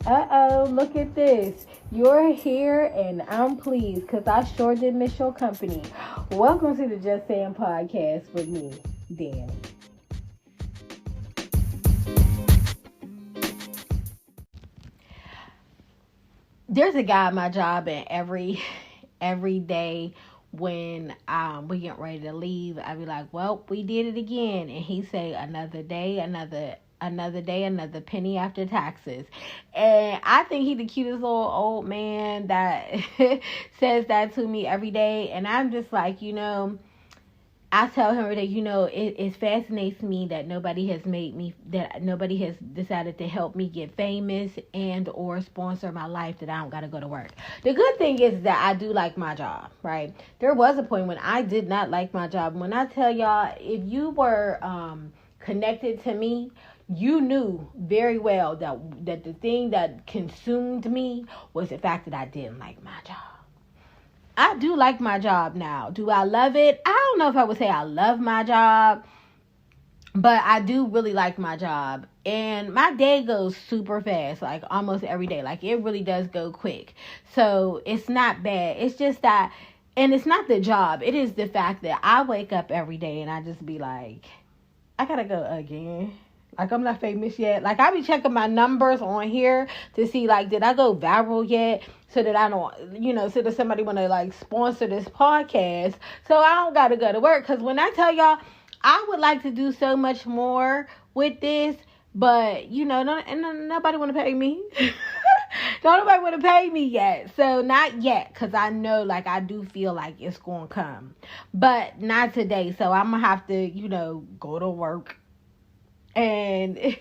Look at this. You're here and I'm pleased because I sure did miss your company. Welcome to the Just Saying podcast with me, Danny. There's a guy at my job, and every day when we get ready to leave, I be like, well, we did it again. And he say, another day, another penny after taxes. And I think he the cutest little old man that says that to me every day. And I'm just like, I tell him every day, it fascinates me that nobody has decided to help me get famous and or sponsor my life, that I don't got to go to work. The good thing is that I do like my job, right? There was a point when I did not like my job. When I tell y'all, if you were connected to me, you knew very well that the thing that consumed me was the fact that I didn't like my job. I do like my job now. Do I love it? I don't know if I would say I love my job, but I do really like my job. And my day goes super fast, like almost every day. Like it really does go quick. So it's not bad. It's just that, and it's not the job. It is the fact that I wake up every day and I just be like, I gotta go again. Like, I'm not famous yet. Like, I be checking my numbers on here to see, like, did I go viral yet? So that I don't, so that somebody want to, like, sponsor this podcast. So I don't got to go to work. Because when I tell y'all, I would like to do so much more with this. But, nobody want to pay me. Don't nobody want to pay me yet. So, not yet. Because I know, like, I do feel like it's going to come. But not today. So, I'm going to have to, go to work. And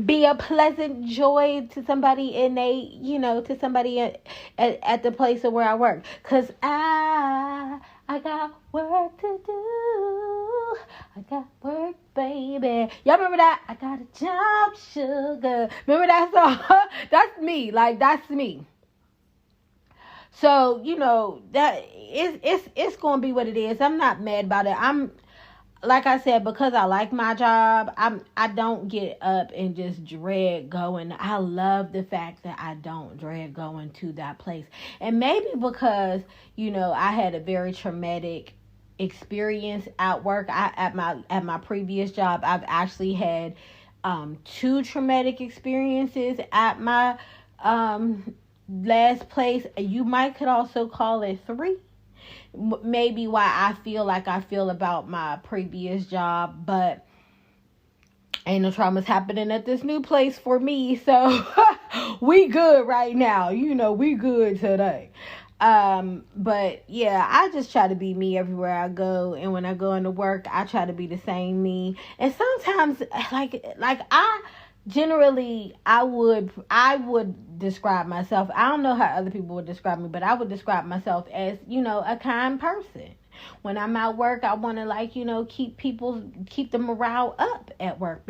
be a pleasant joy to somebody to somebody at the place of where I work. Because I got work to do. I got work, baby. Y'all remember that? I got a job, sugar. Remember that song? That's me. Like, that's me. So, that it's going to be what it is. I'm not mad about it. Like I said, because I like my job, I don't get up and just dread going. I love the fact that I don't dread going to that place. And maybe because, I had a very traumatic experience at work. At my previous job, I've actually had 2 traumatic experiences at my last place. You could also call it 3. Maybe why I feel like I feel about my previous job, but ain't no traumas happening at this new place for me, so we good right now. We good today. But yeah, I just try to be me everywhere I go, and when I go into work, I try to be the same me. And sometimes, like I generally, I would describe myself. I don't know how other people would describe me, but I would describe myself as, a kind person. When I'm at work, I want to keep the morale up at work,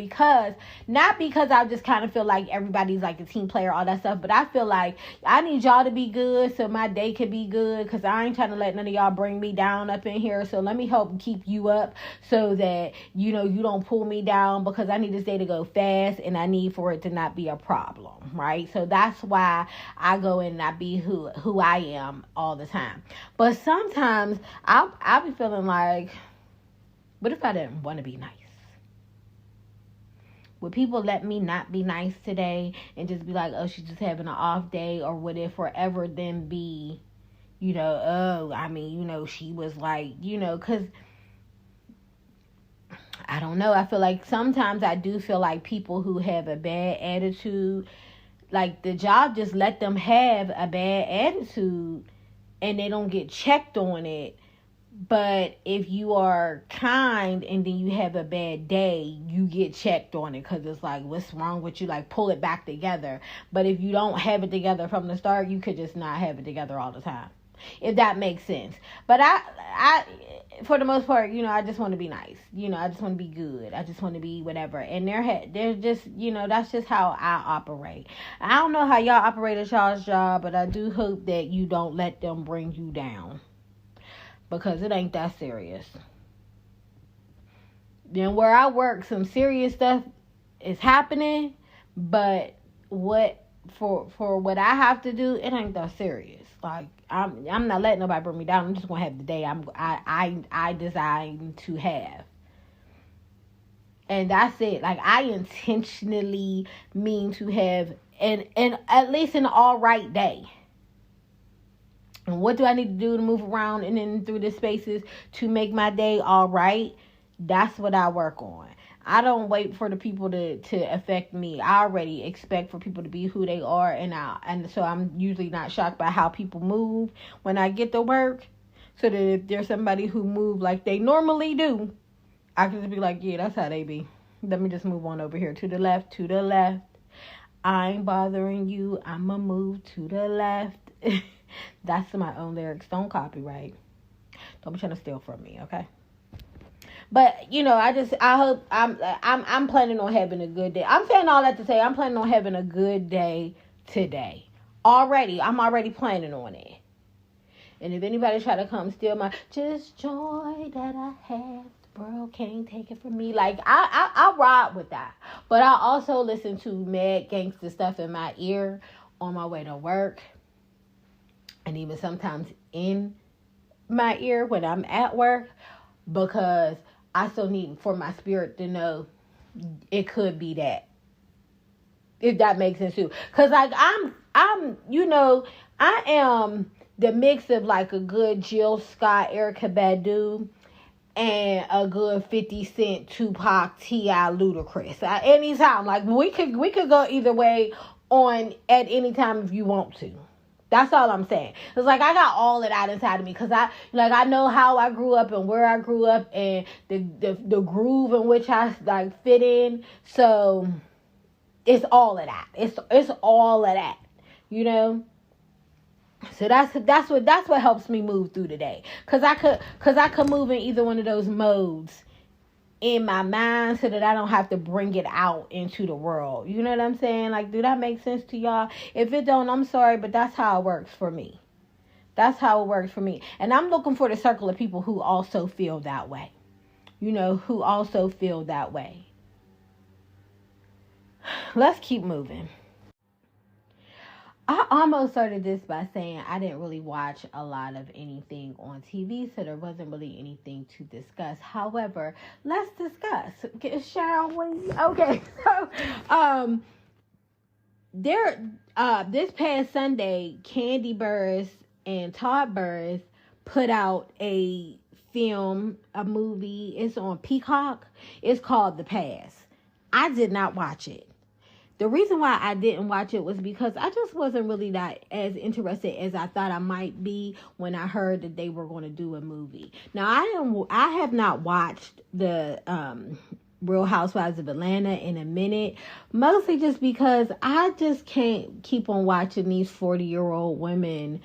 not because I just kind of feel like everybody's like a team player, all that stuff, but I feel like I need y'all to be good so my day could be good, because I ain't trying to let none of y'all bring me down up in here. So let me help keep you up so that, you don't pull me down, because I need this day to go fast and I need for it to not be a problem, right? So that's why I go in and I be who I am all the time. But sometimes I'll be feeling like, what if I didn't want to be nice? Would people let me not be nice today and just be like, oh, she's just having an off day? Or would it forever then be, she was like, because I don't know. I feel like sometimes I do feel like people who have a bad attitude, like the job just let them have a bad attitude and they don't get checked on it. But if you are kind and then you have a bad day, you get checked on it, because it's like, what's wrong with you? Like, pull it back together. But if you don't have it together from the start, you could just not have it together all the time, if that makes sense. But I for the most part, I just want to be nice. I just want to be good. I just want to be whatever. And they're just, that's just how I operate. I don't know how y'all operate at y'all's job, but I do hope that you don't let them bring you down, because it ain't that serious. Then where I work, some serious stuff is happening, but what for what I have to do, it ain't that serious. Like I'm not letting nobody bring me down. I'm just gonna have the day I design to have. And that's it. Like, I intentionally mean to have and at least an all right day. And what do I need to do to move around and then through the spaces to make my day all right? That's what I work on. I don't wait for the people to affect me. I already expect for people to be who they are, and so I'm usually not shocked by how people move when I get to work. So that if there's somebody who move like they normally do, I can just be like, yeah, that's how they be. Let me just move on over here to the left, to the left. I ain't bothering you. I'ma move to the left. That's my own lyrics. Don't copyright. Don't be trying to steal from me, okay? But I hope I'm planning on having a good day. I'm saying all that to say I'm planning on having a good day today. I'm already planning on it. And if anybody try to come steal my just joy that I have, the world can't take it from me. Like, I ride with that. But I also listen to mad gangster stuff in my ear on my way to work. And even sometimes in my ear when I'm at work. Because I still need for my spirit to know it could be that. If that makes sense too. Because like I am the mix of like a good Jill Scott, Erykah Badu, and a good 50 Cent, Tupac, T.I., Ludacris. Anytime, like we could go either way on at any time if you want to. That's all I'm saying. It's like I got all of that inside of me because I know how I grew up and where I grew up and the groove in which I like fit in. So it's all of that. It's all of that, So that's what helps me move through the day. Cause I could move in either one of those modes in my mind so that I don't have to bring it out into the world. You know what I'm saying? Like, do that make sense to y'all? If it don't, I'm sorry, but that's how it works for me. That's how it works for me. And I'm looking for the circle of people who also feel that way. Who also feel that way. Let's keep moving. I almost started this by saying I didn't really watch a lot of anything on TV, so there wasn't really anything to discuss. However, let's discuss. Shall we? Okay, so this past Sunday, Candy Burris and Todd Burris put out a movie. It's on Peacock. It's called The Pass. I did not watch it. The reason why I didn't watch it was because I just wasn't really that as interested as I thought I might be when I heard that they were going to do a movie. Now, I have not watched the Real Housewives of Atlanta in a minute, mostly just because I just can't keep on watching these 40-year-old women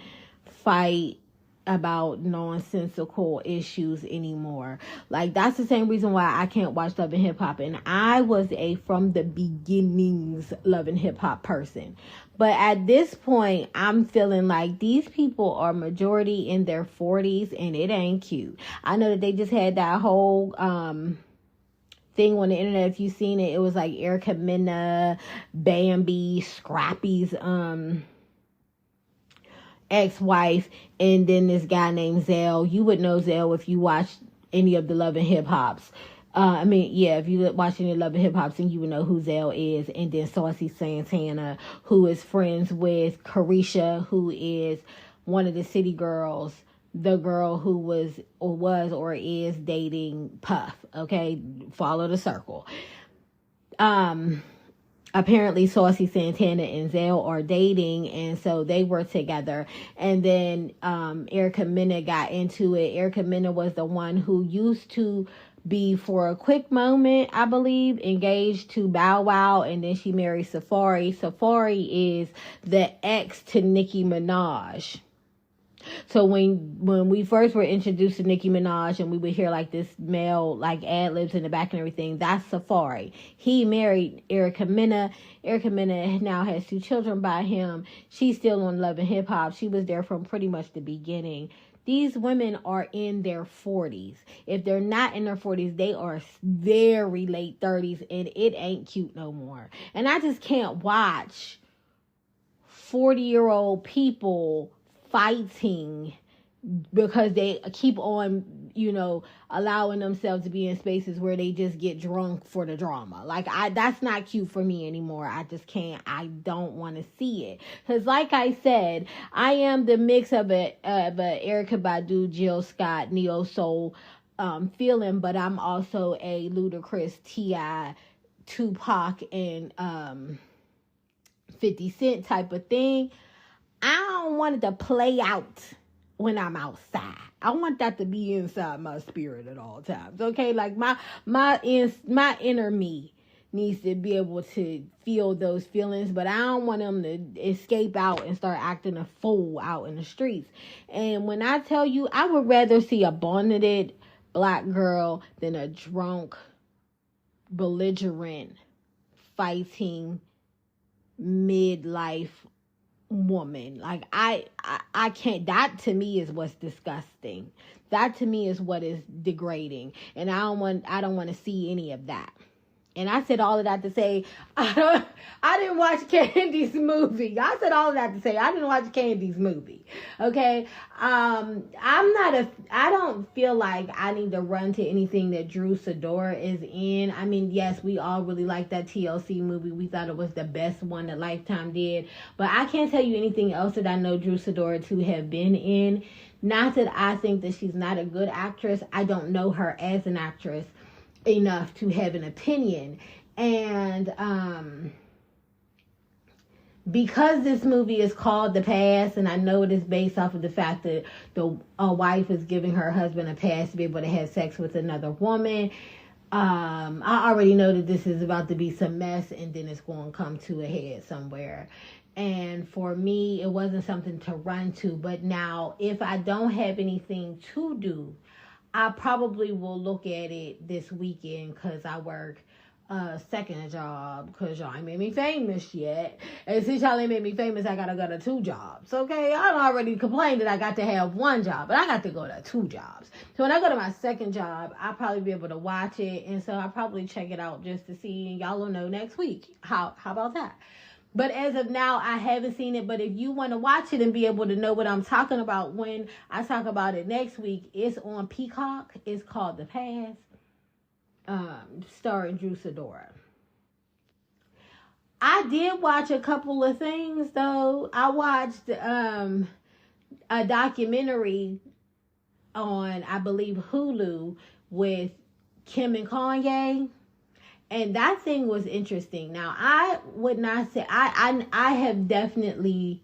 fight about nonsensical issues anymore. Like, that's the same reason why I can't watch Love and Hip Hop. And I was from the beginnings Love and Hip Hop person. But at this point, I'm feeling like these people are majority in their 40s and it ain't cute. I know that they just had that whole thing on the internet. If you've seen it, it was like Erica Mena, Bambi, Scrappy's ex-wife, and then this guy named Zell. You would know Zell if you watched any of the Love and Hip Hops. If you watch any Love and Hip Hops, then you would know who Zell is. And then Saucy Santana, who is friends with Carisha, who is one of the city girls, the girl who was or is dating Puff. Okay, follow the circle. Apparently Saucy Santana and Zell are dating, and so they were together. And then Erica Mena got into it. Erica Mena was the one who used to be, for a quick moment, I believe, engaged to Bow Wow, and then she married Safari. Safari is the ex to Nicki Minaj. So when we first were introduced to Nicki Minaj and we would hear like this male like ad-libs in the back and everything, that's Safari. He married Erica Mena. Erica Mena now has 2 children by him. She's still on Love and Hip Hop. She was there from pretty much the beginning. These women are in their 40s. If they're not in their 40s, they are very late 30s, and it ain't cute no more. And I just can't watch 40-year-old people fighting because they keep on, allowing themselves to be in spaces where they just get drunk for the drama. Like, that's not cute for me anymore. I just can't. I don't want to see it. Because like I said, I am the mix of a Erykah Badu, Jill Scott, neo soul feeling, but I'm also a Ludacris, T.I., Tupac, and 50 Cent type of thing. I don't want it to play out when I'm outside. I want that to be inside my spirit at all times. Okay, like my inner me needs to be able to feel those feelings, but I don't want them to escape out and start acting a fool out in the streets. And when I tell you, I would rather see a bonneted black girl than a drunk, belligerent, fighting, midlife woman. Like, I can't. That to me is what's disgusting. That to me is what is degrading, and I don't want to see any of that. And I said all of that to say I didn't watch Candy's movie. I said all of that to say I didn't watch Candy's movie. Okay, I don't feel like I need to run to anything that Drew Sidora is in. I mean, yes, we all really liked that TLC movie. We thought it was the best one that Lifetime did. But I can't tell you anything else that I know Drew Sidora to have been in. Not that I think that she's not a good actress. I don't know her as an actress enough to have an opinion. And because this movie is called The Pass, and I know it is based off of the fact that a wife is giving her husband a pass to be able to have sex with another woman, I already know that this is about to be some mess, and then it's going to come to a head somewhere. And for me, it wasn't something to run to. But now, if I don't have anything to do, I probably will look at it this weekend because I work a second job because y'all ain't made me famous yet. And since y'all ain't made me famous, I gotta go to 2 jobs. Okay, I already complained that I got to have 1 job, but I got to go to 2 jobs. So when I go to my second job, I'll probably be able to watch it. And so I'll probably check it out just to see. And y'all will know next week. How about that? But as of now, I haven't seen it. But if you want to watch it and be able to know what I'm talking about when I talk about it next week, it's on Peacock. It's called The Pass, starring Drew Sidora. I did watch a couple of things, though. I watched a documentary on, I believe, Hulu with Kim and Kanye. And that thing was interesting. Now, I would not say, I have definitely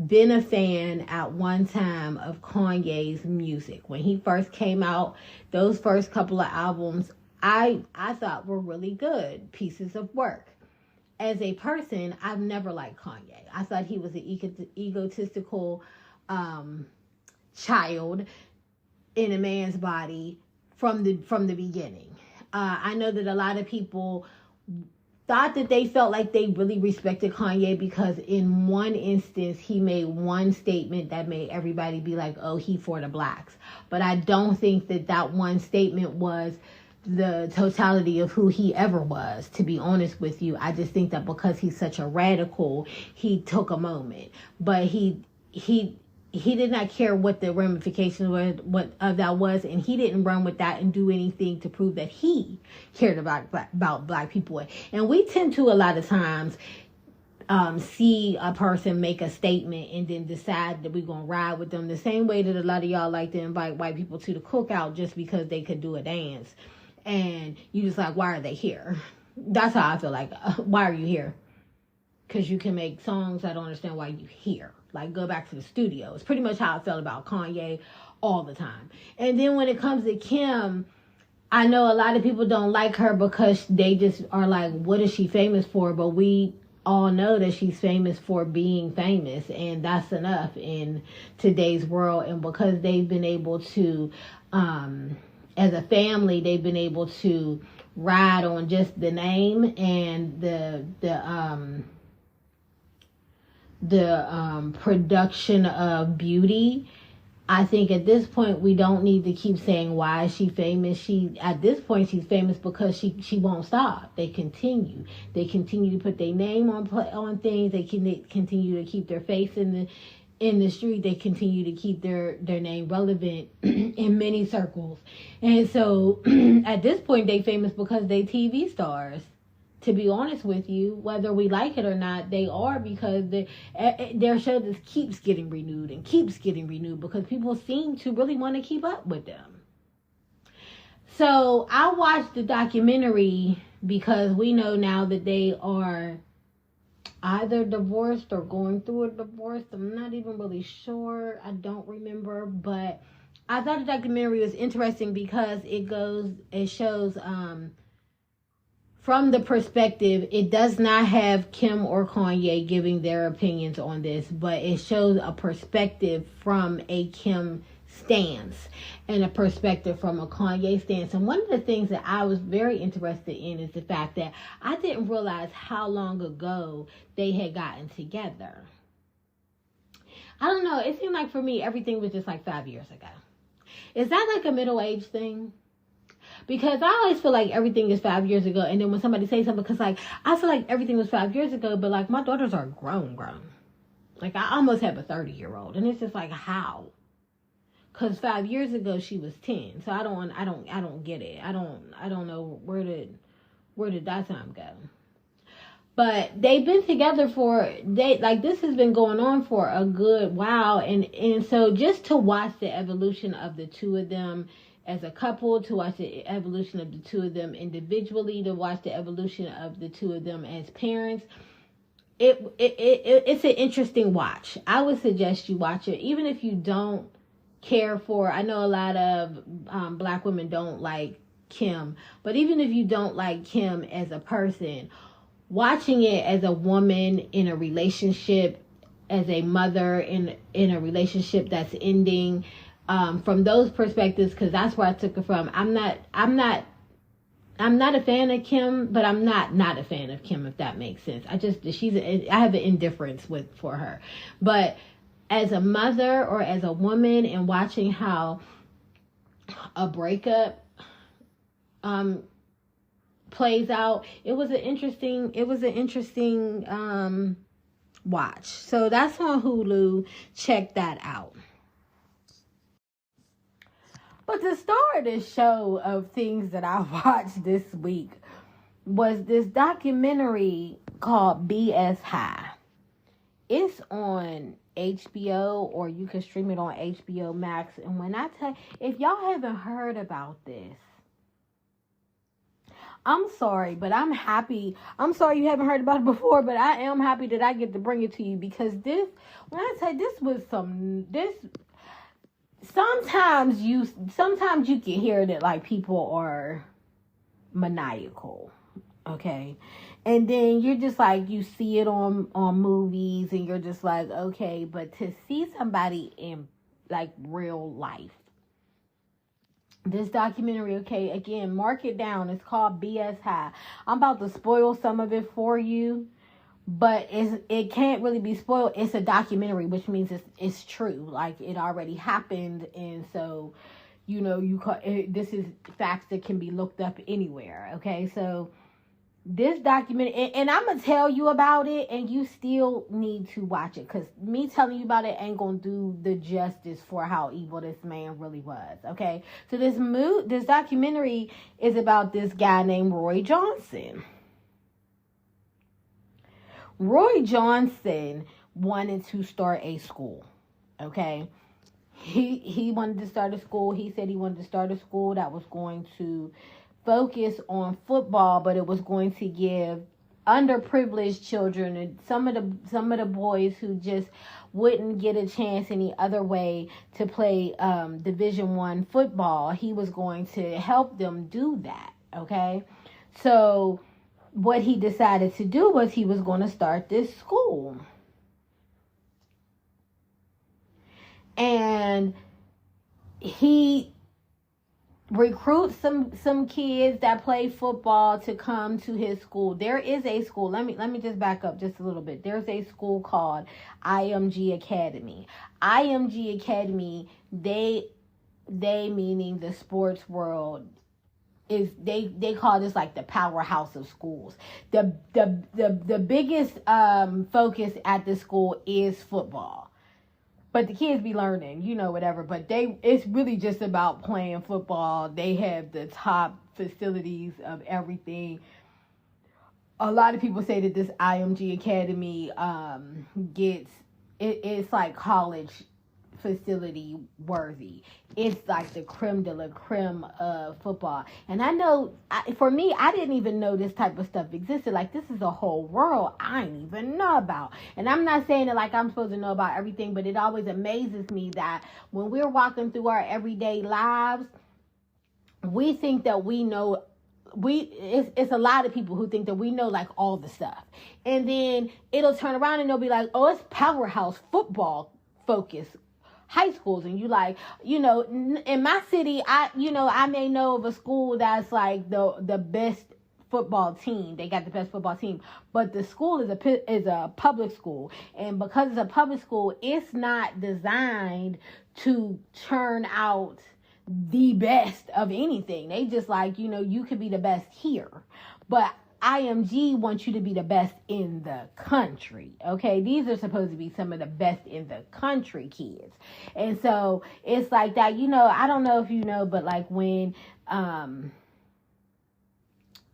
been a fan at one time of Kanye's music. When he first came out, those first couple of albums, I thought were really good pieces of work. As a person, I've never liked Kanye. I thought he was an egotistical child in a man's body from the beginning. I know that a lot of people thought that they felt like they really respected Kanye because in one instance, he made one statement that made everybody be like, oh, he for the blacks. But I don't think that one statement was the totality of who he ever was, to be honest with you. I just think that because he's such a radical, he took a moment. But he did not care what the ramifications were, what of that was, and he didn't run with that and do anything to prove that he cared about black people. And we tend to, a lot of times, see a person make a statement and then decide that we're going to ride with them the same way that a lot of y'all like to invite white people to the cookout just because they could do a dance. And you just like, why are they here? That's how I feel like, why are you here? Because you can make songs. I don't understand why you here. Like, go back to the studio. It's pretty much how I felt about Kanye all the time. And then when it comes to Kim, I know a lot of people don't like her because they just are like, what is she famous for? But we all know that she's famous for being famous. And that's enough in today's world. And because they've been able to, as a family, they've been able to ride on just the name and the production of beauty. I think at this point we don't need to keep saying why is she famous. At this point she's famous because she won't stop. They continue to put their name on things. They continue to keep their face in the street. They continue to keep their name relevant in many circles. And so at this point they famous because they TV stars. To be honest with you, whether we like it or not, they are, because their show just keeps getting renewed because people seem to really want to keep up with them. So I watched the documentary because we know now that they are either divorced or going through a divorce. I'm not even really sure. I don't remember, but I thought the documentary was interesting because it shows from the perspective, it does not have Kim or Kanye giving their opinions on this, but it shows a perspective from a Kim stance and a perspective from a Kanye stance. And one of the things that I was very interested in is the fact that I didn't realize how long ago they had gotten together. I don't know. It seemed like for me, everything was just like 5 years ago. Is that like a middle-aged thing? Because I always feel like everything is 5 years ago. And then when somebody says something, because like, I feel like everything was 5 years ago, but like my daughters are grown. Like I almost have a 30-year-old. And it's just like, how? Because 5 years ago she was 10. So I don't get it. I don't know where did that time go. But they've been together this has been going on for a good while. And so just to watch the evolution of the two of them as a couple, to watch the evolution of the two of them individually, to watch the evolution of the two of them as parents, it's an interesting watch. I would suggest you watch it, even if you don't care for, I know a lot of black women don't like Kim, but even if you don't like Kim as a person, watching it as a woman in a relationship, as a mother in a relationship that's ending, from those perspectives, because that's where I took it from. I'm not a fan of Kim, but I'm not a fan of Kim, if that makes sense. I have an indifference for her. But as a mother or as a woman, and watching how a breakup plays out, it was an interesting watch. So that's on Hulu. Check that out. But the star of this show of things that I watched this week was this documentary called BS High. It's on HBO, or you can stream it on HBO Max. And when I tell you, if y'all haven't heard about this, I'm sorry, but I'm happy. I'm sorry you haven't heard about it before, but I am happy that I get to bring it to you, because when I say this was sometimes you can hear that like people are maniacal, okay? And then you're just like, you see it on movies, and you're just like, okay, but to see somebody in like real life, this documentary, okay, again, mark it down. It's called BS High. I'm about to spoil some of it for you, but it can't really be spoiled. It's a documentary, which means it's true. Like, it already happened, and so, this is facts that can be looked up anywhere, okay? So, this documentary, and I'm going to tell you about it, and you still need to watch it, because me telling you about it ain't going to do the justice for how evil this man really was, okay? So this documentary is about this guy named Roy Johnson. Roy Johnson wanted to start a school, okay? He wanted to start a school. He said he wanted to start a school that was going to focus on football, but it was going to give underprivileged children and some of the boys who just wouldn't get a chance any other way to play Division I football. He was going to help them do that, okay? So what he decided to do was he was going to start this school. And he recruits some kids that play football to come to his school. There is a school. Let me just back up just a little bit. There's a school called IMG Academy. IMG Academy they meaning the sports world, is they call this like the powerhouse of schools. The biggest focus at the school is football. But the kids be learning, whatever. But it's really just about playing football. They have the top facilities of everything. A lot of people say that this IMG Academy it's like college facility worthy. It's like the creme de la creme of football. And I know, for me, I didn't even know this type of stuff existed. Like, this is a whole world I didn't even know about. And I'm not saying it like I'm supposed to know about everything, but it always amazes me that when we're walking through our everyday lives, we think that we know. It's a lot of people who think that we know like all the stuff, and then it'll turn around and they'll be like, oh, it's powerhouse football focus high schools. And you like, in my city, I may know of a school that's like the best football team. They got the best football team, but the school is a public school, and because it's a public school, it's not designed to churn out the best of anything. They just like, you could be the best here, but IMG wants you to be the best in the country. Okay, these are supposed to be some of the best in the country kids, and so it's like that. I don't know if you know, but like when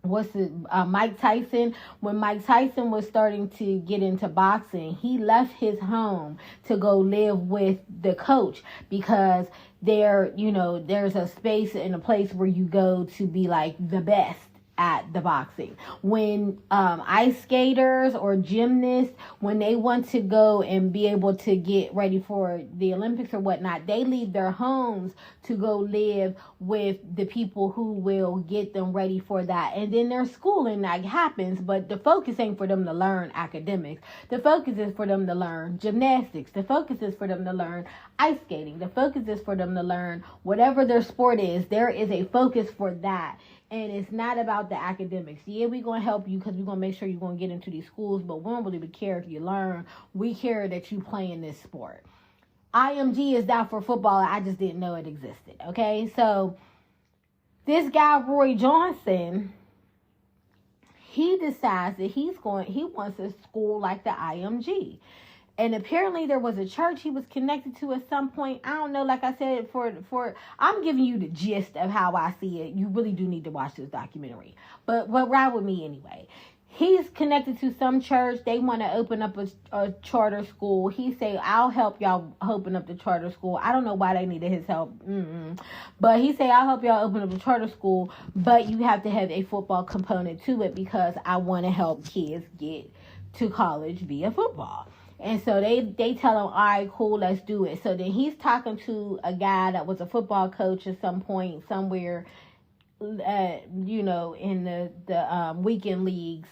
Mike Tyson, when Mike Tyson was starting to get into boxing, he left his home to go live with the coach, because there's a space and a place where you go to be like the best at the boxing. When ice skaters or gymnasts, when they want to go and be able to get ready for the Olympics or whatnot, they leave their homes to go live with the people who will get them ready for that. And then their schooling like happens, but the focus ain't for them to learn academics. The focus is for them to learn gymnastics. The focus is for them to learn ice skating. The focus is for them to learn whatever their sport is. There is a focus for that. And it's not about the academics. Yeah, we're going to help you because we're going to make sure you're going to get into these schools, but we don't really care if you learn. We care that you play in this sport. IMG is that for football. I just didn't know it existed. Okay, so this guy, Roy Johnson, he decides that he wants a school like the IMG. And apparently there was a church he was connected to at some point. I don't know, like I said, I'm giving you the gist of how I see it. You really do need to watch this documentary. But ride with me anyway. He's connected to some church. They want to open up a charter school. He say, I'll help y'all open up the charter school. I don't know why they needed his help. But he say, I'll help y'all open up the charter school, but you have to have a football component to it because I want to help kids get to college via football. And so they tell him, all right, cool, let's do it. So then he's talking to a guy that was a football coach at some point somewhere, in the weekend leagues.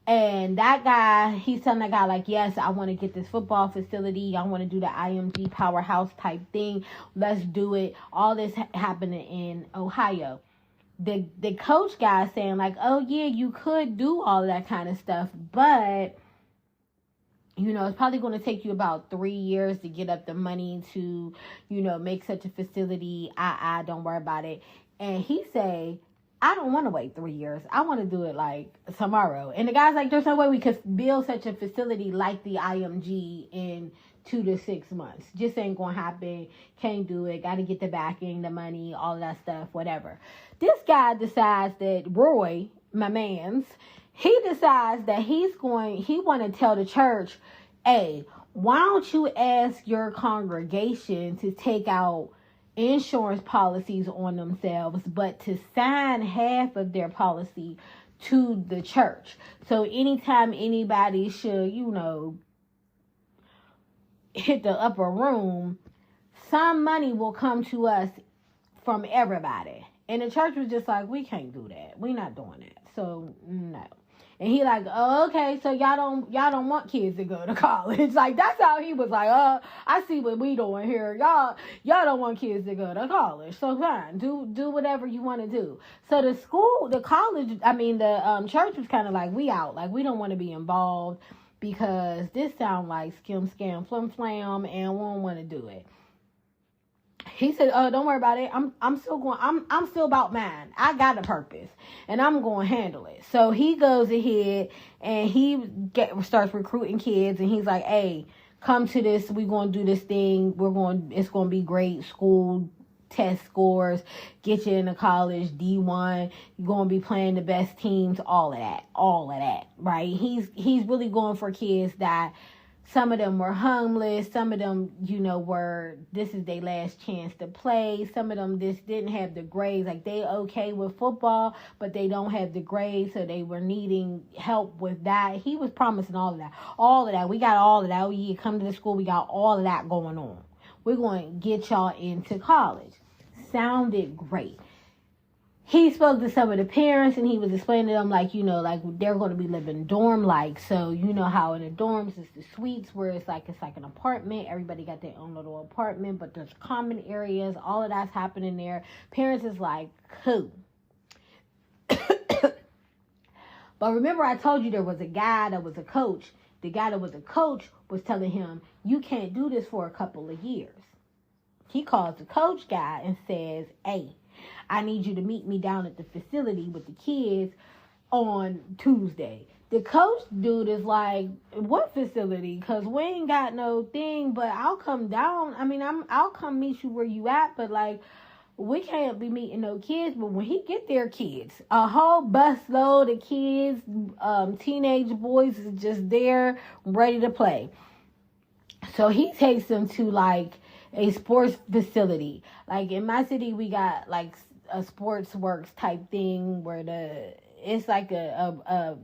And that guy, he's telling that guy, like, yes, I want to get this football facility. I want to do the IMG powerhouse type thing. Let's do it. All this happening in Ohio. The coach guy saying, like, oh, yeah, you could do all that kind of stuff, but it's probably going to take you about 3 years to get up the money to, make such a facility. Don't worry about it. And he say, I don't want to wait 3 years. I want to do it like tomorrow. And the guy's like, there's no way we could build such a facility like the IMG in 2 to 6 months. Just ain't going to happen. Can't do it. Got to get the backing, the money, all of that stuff, whatever. This guy decides that Roy, my man's, he decides that he want to tell the church, hey, why don't you ask your congregation to take out insurance policies on themselves, but to sign half of their policy to the church. So anytime anybody should, hit the upper room, some money will come to us from everybody. And the church was just like, we can't do that. We're not doing that. So no. And he like, oh, okay, so y'all don't want kids to go to college. Like, that's how he was like, I see what we doing here. Y'all don't want kids to go to college. So fine, do whatever you want to do. So the church was kind of like, we out. Like, we don't want to be involved because this sounds like skim, scam, flim, flam, and we don't want to do it. he said, "Oh, don't worry about it. I'm still going. I'm still about mine. I got a purpose, and I'm going to handle it." So he goes ahead and he starts recruiting kids, and he's like, "Hey, come to this. We're going to do this thing. It's going to be great. School test scores, get you into college, D1. You're going to be playing the best teams. All of that, right?" He's really going for kids that. Some of them were homeless. Some of them, this is their last chance to play. Some of them just didn't have the grades. Like, they okay with football, but they don't have the grades, so they were needing help with that. He was promising all of that. All of that. We got all of that. You come to the school, we got all of that going on. We're going to get y'all into college. Sounded great. He spoke to some of the parents, and he was explaining to them, like they're going to be living dorm-like. So, how in the dorms, it's the suites where it's like an apartment. Everybody got their own little apartment, but there's common areas. All of that's happening there. Parents is like, cool. But remember, I told you there was a guy that was a coach. The guy that was a coach was telling him, you can't do this for a couple of years. He calls the coach guy and says, "Hey, I need you to meet me down at the facility with the kids on Tuesday." The coach dude is like, "What facility? Because we ain't got no thing, but I'll come down. I'll come meet you where you at, but we can't be meeting no kids." But when he get there, kids, a whole bus load of kids, teenage boys is just there ready to play. So he takes them to a sports facility. Like in my city, we got a sports works type thing where it's like a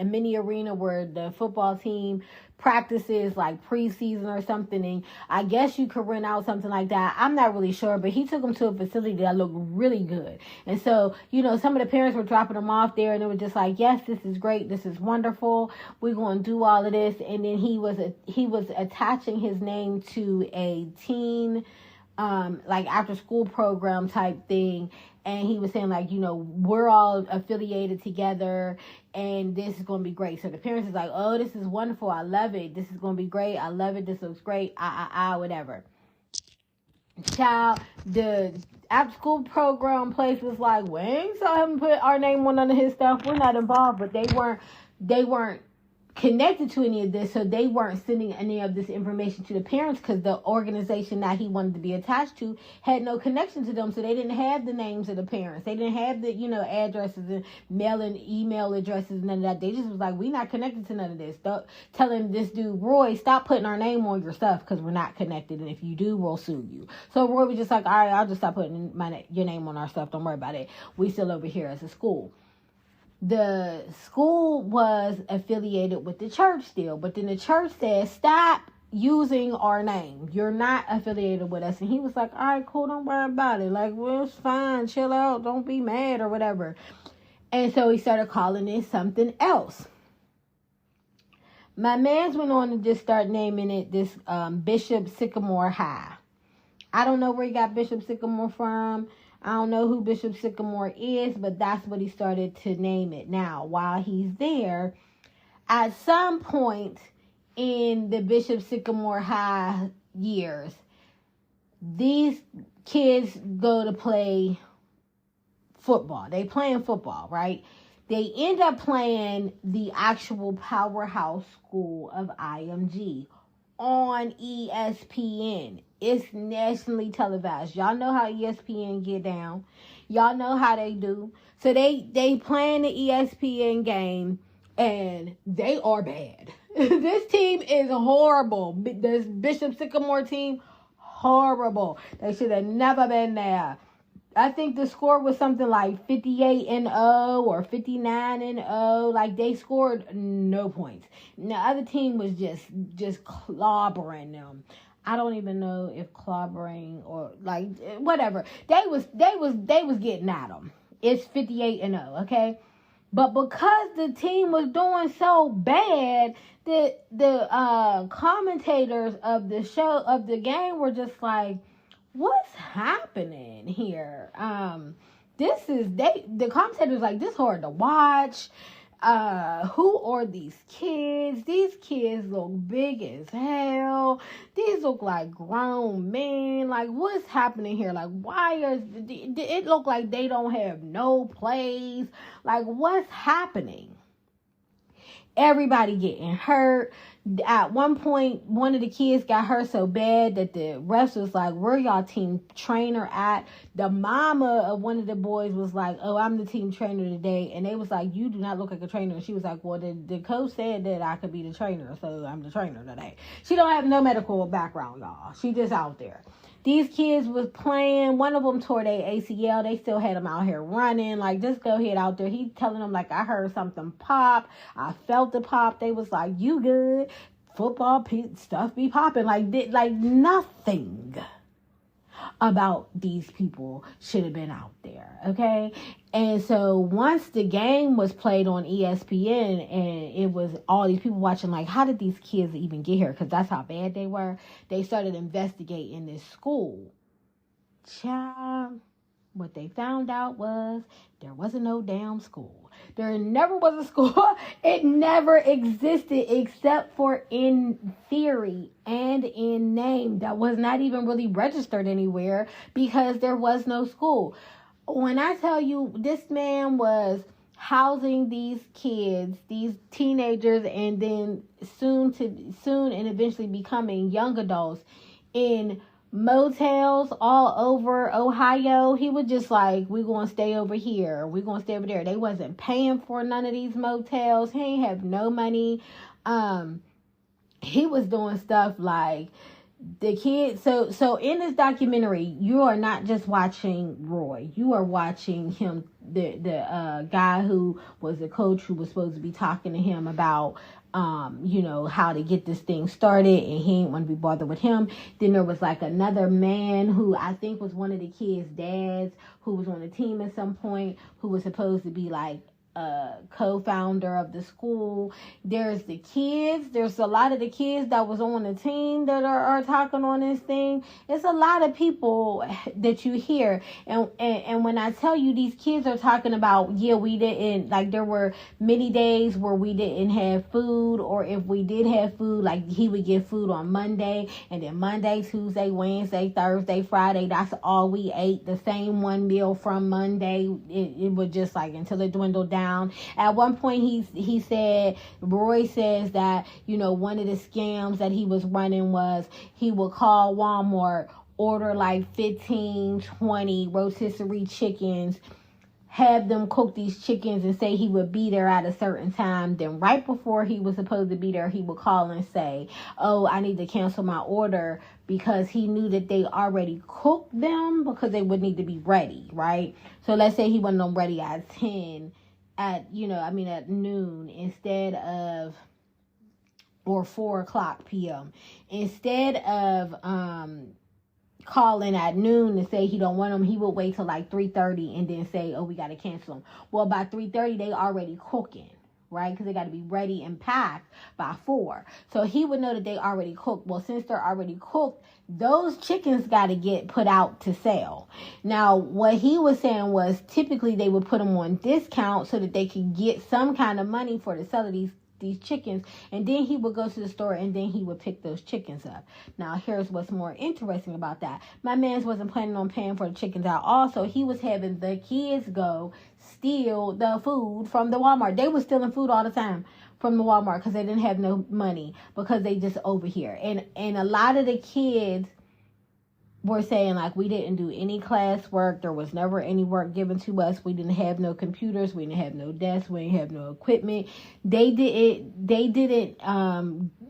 mini arena where the football team practices preseason or something, and I guess you could rent out something like that. I'm not really sure, but he took them to a facility that looked really good. And so, some of the parents were dropping them off there, and it was just like, yes, this is great, this is wonderful, we're going to do all of this. And then he was attaching his name to a teen after school program type thing. And he was saying we're all affiliated together and this is going to be great. So the parents is like, "Oh, this is wonderful. I love it. This is going to be great. I love it. This looks great. Whatever." Child, the after school program place was like, "We ain't saw him put our name on none of his stuff. We're not involved." But they weren't connected to any of this, so they weren't sending any of this information to the parents because the organization that he wanted to be attached to had no connection to them, so they didn't have the names of the parents. They didn't have the addresses and email addresses, none of that. They just was like, "We not connected to none of this." Telling this dude, "Roy, stop putting our name on your stuff because we're not connected, and if you do, we'll sue you." So Roy was just like, "All right, I'll just stop putting your name on our stuff. Don't worry about it. We still over here as a school." The school was affiliated with the church still, but then the church said, "Stop using our name. You're not affiliated with us." And he was like, "All right, cool, don't worry about it. Well, it's fine, chill out, don't be mad or whatever." And so he started calling it something else. My man's went on to just start naming it this Bishop Sycamore High. I don't know where he got Bishop Sycamore from. I don't know who Bishop Sycamore is, but that's what he started to name it. Now, while he's there, at some point in the Bishop Sycamore High years, these kids go to play football. They playing football, right? They end up playing the actual powerhouse school of IMG on ESPN. It's nationally televised. Y'all know how ESPN get down. Y'all know how they do. So they playing the ESPN game, and they are bad. This team is horrible. This Bishop Sycamore team, horrible. They should have never been there. I think the score was something like 58-0 or 59-0. They scored no points. And the other team was just clobbering them. I don't even know if clobbering or whatever. They was getting at them. It's 58-0, okay? But because the team was doing so bad, the commentators of the show of the game were just like, "What's happening here?" The commentators like, "This hard to watch. who are these kids? These kids look big as hell. These look like grown men. Like, what's happening here? Like, why is it look like they don't have no plays? Like, what's happening? Everybody getting hurt. At one point, one of the kids got hurt so bad that the rest was like, where y'all team trainer at? The mama of one of the boys was like, oh, I'm the team trainer today. And they was like, you do not look like a trainer. And she was like, well, the coach said that I could be the trainer, so I'm the trainer today. She don't have no medical background, y'all. She just out there. These kids was playing. One of them tore their ACL. They still had him out here running. Like, just go ahead out there. He telling them, like, I heard something pop. I felt the pop. They was like, you good. Football stuff be popping. Like nothing about these people should have been out there. Okay. And so once the game was played on ESPN and it was all these people watching, like, how did these kids even get here? Because that's how bad they were. They started investigating this school. Child, what they found out was there wasn't no damn school. There never was a school. It never existed except for in theory and in name. That was not even really registered anywhere because there was no school. When I tell you this man was housing these kids, these teenagers, and then soon and eventually becoming young adults in motels all over Ohio, he was just like, we're going to stay over here. We're going to stay over there. They wasn't paying for none of these motels. He ain't have no money. He was doing stuff like the kids. So in this documentary, you are not just watching Roy. You are watching him, the guy who was the coach who was supposed to be talking to him about how to get this thing started, and he didn't want to be bothered with him. Then there was like another man who I think was one of the kids' dads who was on the team at some point, who was supposed to be like co-founder of the school. There's the kids. There's a lot of the kids that was on the team that are talking on this thing. It's a lot of people that you hear. And when I tell you these kids are talking about, yeah, we didn't, like, there were many days where we didn't have food, or if we did have food, like, he would get food on Monday, and then Monday, Tuesday, Wednesday, Thursday, Friday, that's all we ate, the same one meal from Monday. It was just like until it dwindled down. At one point, he said, Roy says that, one of the scams that he was running was he would call Walmart, order like 15, 20 rotisserie chickens, have them cook these chickens, and say he would be there at a certain time. Then right before he was supposed to be there, he would call and say, oh, I need to cancel my order, because he knew that they already cooked them because they would need to be ready, right? So let's say he wasn't ready at 10, at noon instead of, or 4:00 p.m. Instead of calling at noon to say he don't want them, he would wait till like 3:30 and then say, oh, we got to cancel them. Well, by 3:30 they already cooking, right? Because they got to be ready and packed by 4. So he would know that they already cooked. Well, since they're already cooked, those chickens got to get put out to sell. Now, what he was saying was typically they would put them on discount so that they could get some kind of money for the sale of these chickens, and then he would go to the store and then he would pick those chickens up. Now, here's what's more interesting about that. My man wasn't planning on paying for the chickens out. Also, he was having the kids go steal the food from the Walmart. They were stealing food all the time from the Walmart because they didn't have no money, because they just over here. And a lot of the kids were saying, like, we didn't do any class work. There was never any work given to us. We didn't have no computers. We didn't have no desks. We didn't have no equipment. They didn't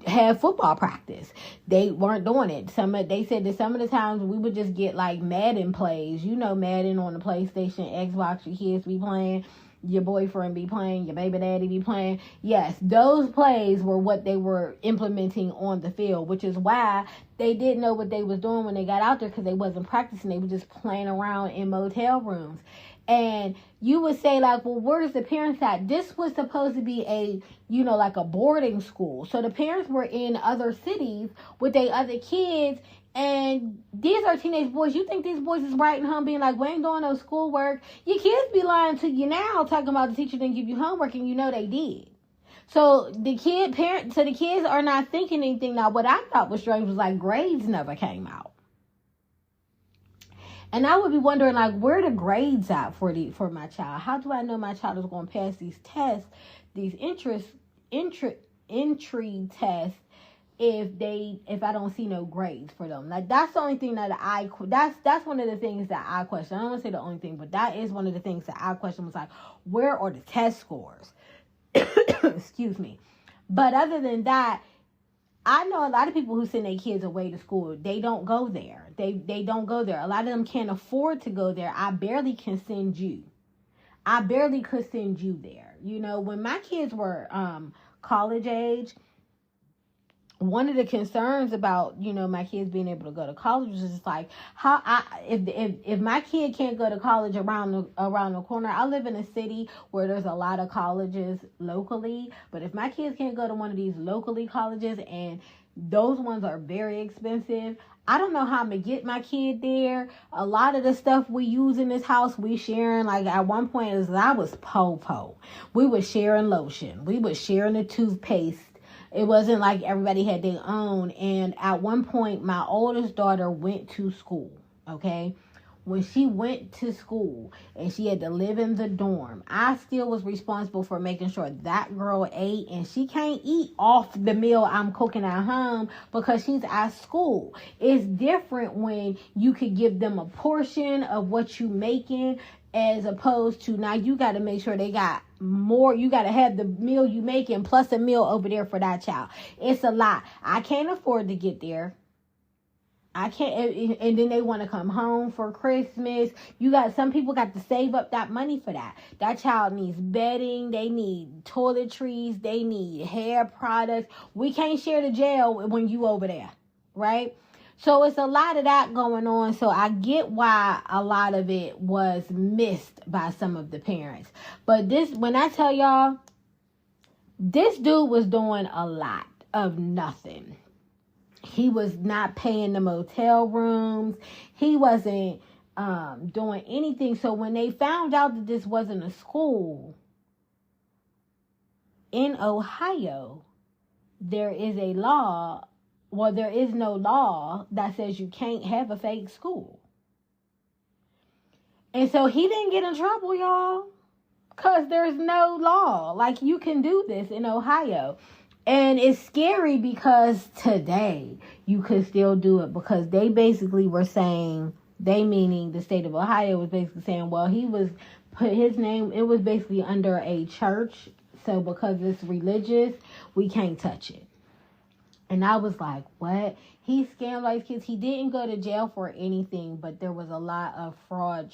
have football practice. They weren't doing it. They said that some of the times we would just get like Madden plays. Madden on the PlayStation, Xbox, your kids be playing. Your boyfriend be playing, your baby daddy be playing. Yes, those plays were what they were implementing on the field, which is why they didn't know what they was doing when they got out there, because they wasn't practicing. They were just playing around in motel rooms. And you would say, like, well, where's the parents at? This was supposed to be a, like a boarding school. So the parents were in other cities with their other kids, And these are teenage boys. You think these boys is writing home being like, we ain't doing no schoolwork. Your kids be lying to you now, talking about the teacher didn't give you homework, and you know they did. So the kids are not thinking anything. Now, what I thought was strange was like grades never came out. And I would be wondering, like, where the grades at for my child? How do I know my child is going to pass these tests, these entry tests, if I don't see no grades for them? Like, that's the only thing that that's one of the things that I question. I don't want to say the only thing, but that is one of the things that I question was like, where are the test scores? Excuse me. But other than that, I know a lot of people who send their kids away to school. They don't go there. They don't go there. A lot of them can't afford to go there. I barely can send you. I barely could send you there. You know, when my kids were college age, one of the concerns about, you know, my kids being able to go to college was just like, if my kid can't go to college around the corner. I live in a city where there's a lot of colleges locally, but if my kids can't go to one of these locally colleges, and those ones are very expensive, I don't know how I'm going to get my kid there. A lot of the stuff we use in this house, we sharing. Like, at one point, I was po-po. We were sharing lotion. We were sharing the toothpaste. It wasn't like everybody had their own. And at one point, my oldest daughter went to school, okay? When she went to school and she had to live in the dorm, I still was responsible for making sure that girl ate. And she can't eat off the meal I'm cooking at home because she's at school. It's different when you could give them a portion of what you making, as opposed to now you got to make sure they got more. You got to have the meal you making plus a meal over there for that child. It's a lot. I can't afford to get there. I can't. And then they want to come home for Christmas. Some people got to save up that money for that. That child needs bedding. They need toiletries. They need hair products. We can't share the jail when you over there, right? So it's a lot of that going on. So I get why a lot of it was missed by some of the parents. But when I tell y'all, this dude was doing a lot of nothing. He was not paying the motel rooms. He wasn't doing anything. So when they found out that this wasn't a school in Ohio, there is a law. Well, there is no law that says you can't have a fake school. And so he didn't get in trouble, y'all, because there's no law. Like, you can do this in Ohio. And it's scary because today you could still do it, because they basically were saying, they meaning the state of Ohio was basically saying, well, he was put his name, it was basically under a church. So because it's religious, we can't touch it. And I was like, what? He scammed all these kids. He didn't go to jail for anything, but there was a lot of fraud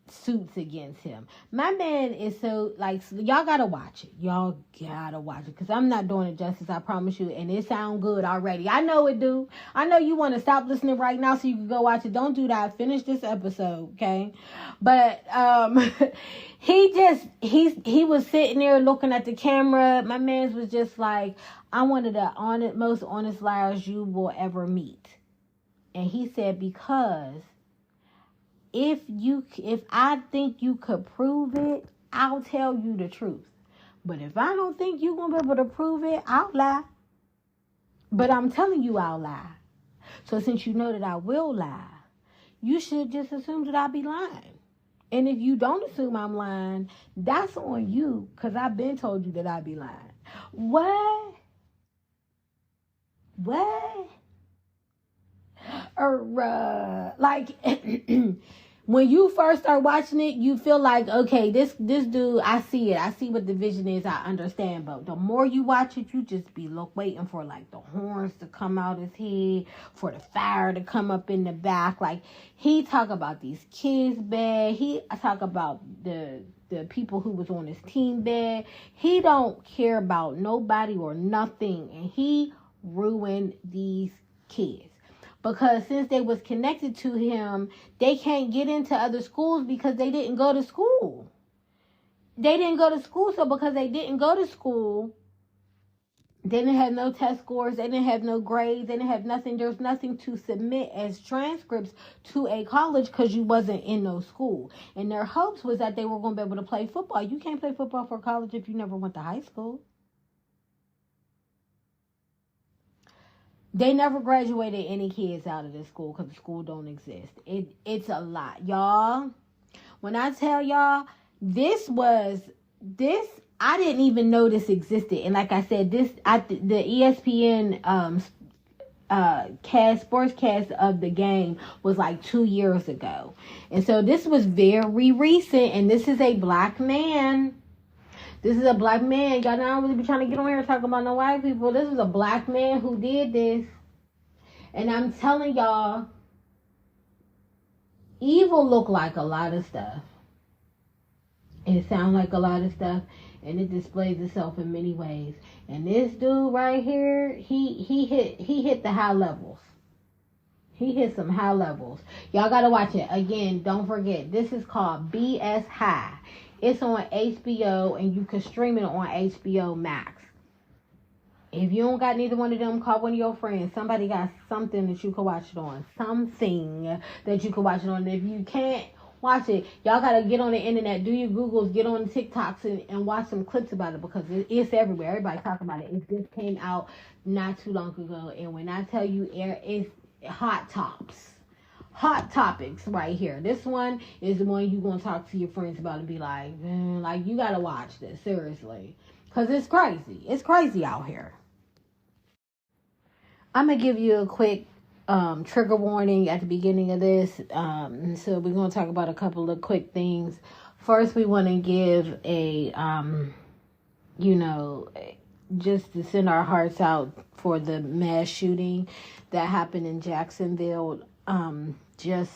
suits against him. My man is so, like, y'all gotta watch it. Y'all gotta watch it, because I'm not doing it justice, I promise you. And it sound good already. I know it do. I know you want to stop listening right now so you can go watch it. Don't do that. Finish this episode, okay? But he was sitting there looking at the camera. My man was just like, I'm one of the most honest liars you will ever meet. And he said, because if I think you could prove it, I'll tell you the truth. But if I don't think you're going to be able to prove it, I'll lie. But I'm telling you I'll lie. So since you know that I will lie, you should just assume that I'll be lying. And if you don't assume I'm lying, that's on you, because I've been told you that I'll be lying. What? Like, when you first start watching it, you feel like, okay, this dude, I see it. I see what the vision is. I understand. But the more you watch it, you just be waiting for, like, the horns to come out his head, for the fire to come up in the back. Like, he talk about these kids bad. He talk about the people who was on his team bad. He don't care about nobody or nothing. And he ruined these kids. Because since they was connected to him, they can't get into other schools because they didn't go to school. So because they didn't go to school, They didn't have no test scores. They didn't have no grades. They didn't have nothing. There's nothing to submit as transcripts to a college because you wasn't in no school. And their hopes was that they were going to be able to play football. You can't play football for college if you never went to high school. They never graduated any kids out of this school because the school don't exist. It's a lot. Y'all, when I tell y'all, this, I didn't even know this existed. And like I said, the ESPN sportscast of the game was like 2 years ago. And so this was very recent. And this is a black man. This is a black man. Y'all don't really be trying to get on here talking about no white people. This is a black man who did this. And I'm telling y'all, evil look like a lot of stuff. It sounds like a lot of stuff. And it displays itself in many ways. And this dude right here, he hit the high levels. He hit some high levels. Y'all gotta watch it. Again, don't forget, this is called BS High. It's on HBO, and you can stream it on HBO Max. If you don't got neither one of them, call one of your friends. Somebody got something that you can watch it on. Something that you can watch it on. And if you can't watch it, y'all got to get on the internet, do your Googles, get on the TikToks, and watch some clips about it because it's everywhere. Everybody talking about it. It just came out not too long ago. And when I tell you, it's hot tops. Hot topics right here. This one is the one you're going to talk to your friends about and be like, man, like, you got to watch this, seriously. Because it's crazy. It's crazy out here. I'm going to give you a quick trigger warning at the beginning of this. So we're going to talk about a couple of quick things. First, we want to give a, just to send our hearts out for the mass shooting that happened in Jacksonville just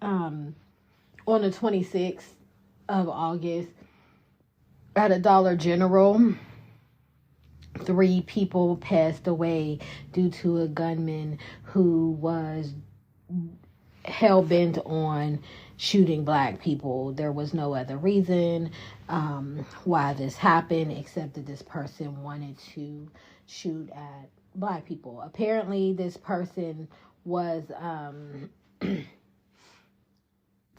on the 26th of August at a Dollar General. 3 people passed away due to a gunman who was hell-bent on shooting black people. There was no other reason why this happened except that this person wanted to shoot at black people. Apparently, this person was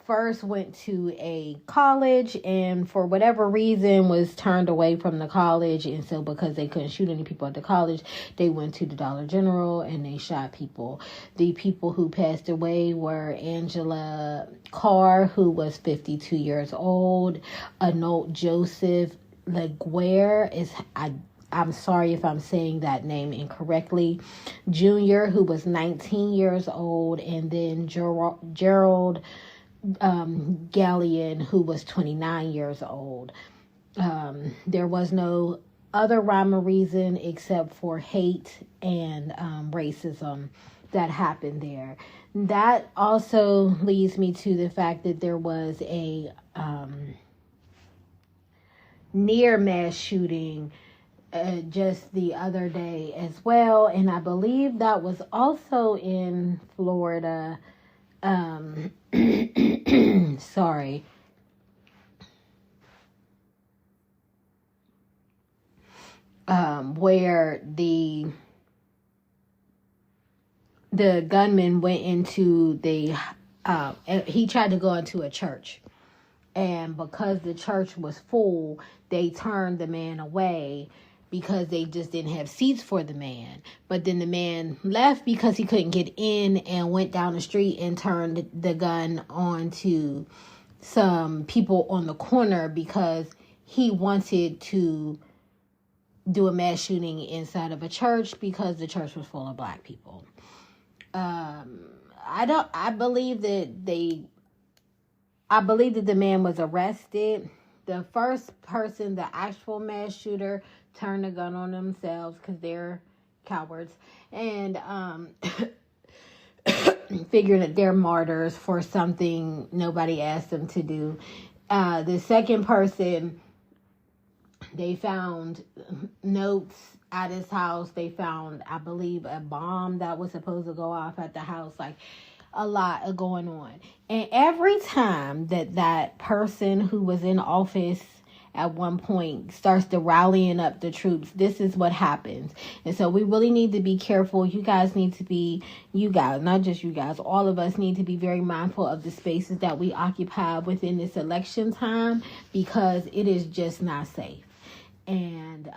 first went to a college and for whatever reason was turned away from the college, and so because they couldn't shoot any people at the college, they went to the Dollar General and they shot people. The people who passed away were Angela Carr, who was 52 years old, Anolt Joseph Laguerre I'm sorry if I'm saying that name incorrectly, Jr., who was 19 years old, and then Gerald Gallion, who was 29 years old. There was no other rhyme or reason except for hate and racism that happened there. That also leads me to the fact that there was a near mass shooting just the other day as well, and I believe that was also in Florida. Sorry. Where the gunman went into he tried to go into a church, and because the church was full, they turned the man away because they just didn't have seats for the man. But then the man left because he couldn't get in and went down the street and turned the gun onto some people on the corner because he wanted to do a mass shooting inside of a church because the church was full of black people. I believe that the man was arrested. The first person, the actual mass shooter, turned the gun on themselves because they're cowards and figuring that they're martyrs for something nobody asked them to do. The second person, they found notes at his house. They found, I believe, a bomb that was supposed to go off at the house. Like, a lot going on. And every time that person who was in office at one point starts to rallying up the troops, this is what happens. And so we really need to be careful. You guys need to be, you guys, not just you guys, all of us need to be very mindful of the spaces that we occupy within this election time, because it is just not safe. And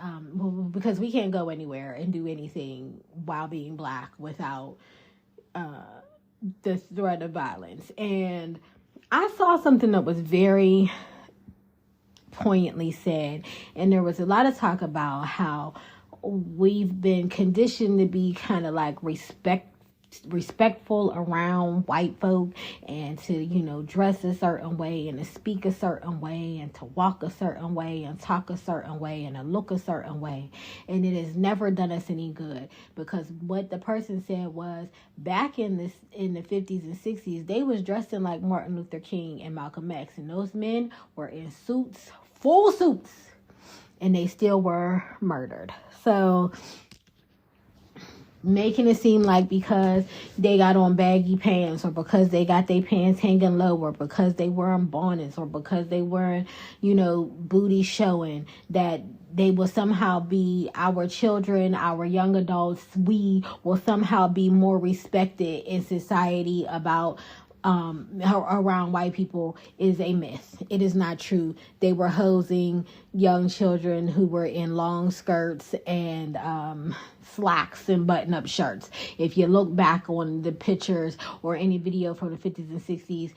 because we can't go anywhere and do anything while being Black without the threat of violence. And I saw something that was very poignantly said, and there was a lot of talk about how we've been conditioned to be kind of like respectful around white folk, and to, you know, dress a certain way and to speak a certain way and to walk a certain way and talk a certain way and to look a certain way. And it has never done us any good, because what the person said was, back in the 50s and 60s, they was dressing like Martin Luther King and Malcolm X, and those men were in suits, full suits, and they still were murdered. So making it seem like because they got on baggy pants, or because they got their pants hanging low, or because they wearing bonnets, or because they wearing, you know, booty showing, that they will somehow be, our children, our young adults, we will somehow be more respected in society about around white people, is a myth. It is not true. They were hosing young children who were in long skirts and slacks and button-up shirts. If you look back on the pictures or any video from the 50s and 60s,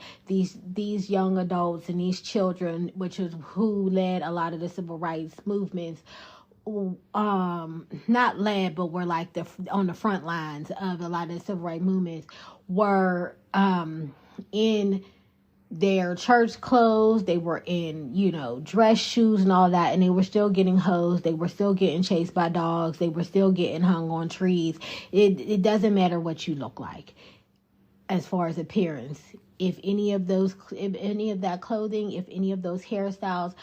these young adults and these children, which is who led a lot of the civil rights movements, not led, but were like on the front lines of a lot of the civil rights movements, were in their church clothes. They were in, you know, dress shoes and all that, and they were still getting hosed. They were still getting chased by dogs. They were still getting hung on trees. It doesn't matter what you look like as far as appearance. If any of that clothing, if any of those hairstyles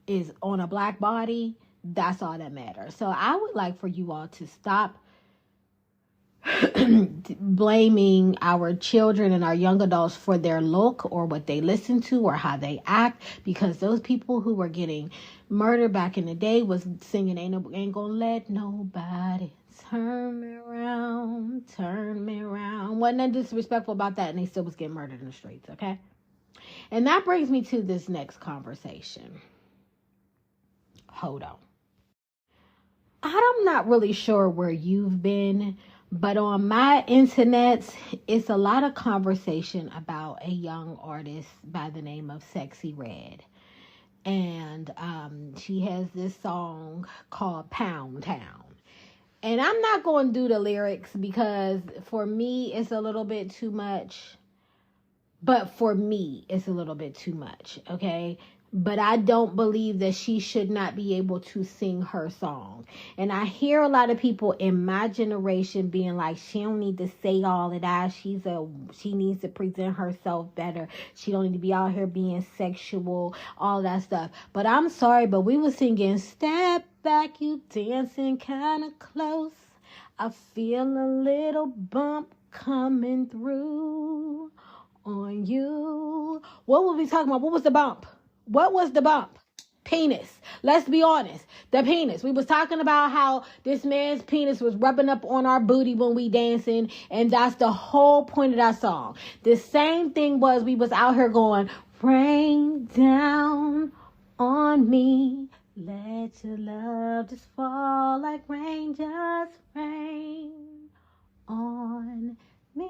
is on a Black body, that's all that matters. So I would like for you all to stop blaming our children and our young adults for their look or what they listen to or how they act, because those people who were getting murdered back in the day was singing ain't gonna let nobody turn me around. Wasn't nothing disrespectful about that, and they still was getting murdered in the streets. Okay, and that brings me to this next conversation. Hold on. I'm not really sure where you've been, but on my internet, it's a lot of conversation about a young artist by the name of Sexy Red. And she has this song called Pound Town. And I'm not going to do the lyrics because for me, it's a little bit too much. But for me, it's a little bit too much, okay? But I don't believe that she should not be able to sing her song. And I hear a lot of people in my generation being like, she don't need to say all of that. She needs to present herself better. She don't need to be out here being sexual, all that stuff. But I'm sorry, but we were singing, step back, you dancing kind of close. I feel a little bump coming through on you. What were we talking about? What was the bump? What was the bump? Penis. Let's be honest. The penis. We was talking about how this man's penis was rubbing up on our booty when we dancing, and that's the whole point of that song. The same thing was, we was out here going, rain down on me. Let your love just fall like rain, just rain on me.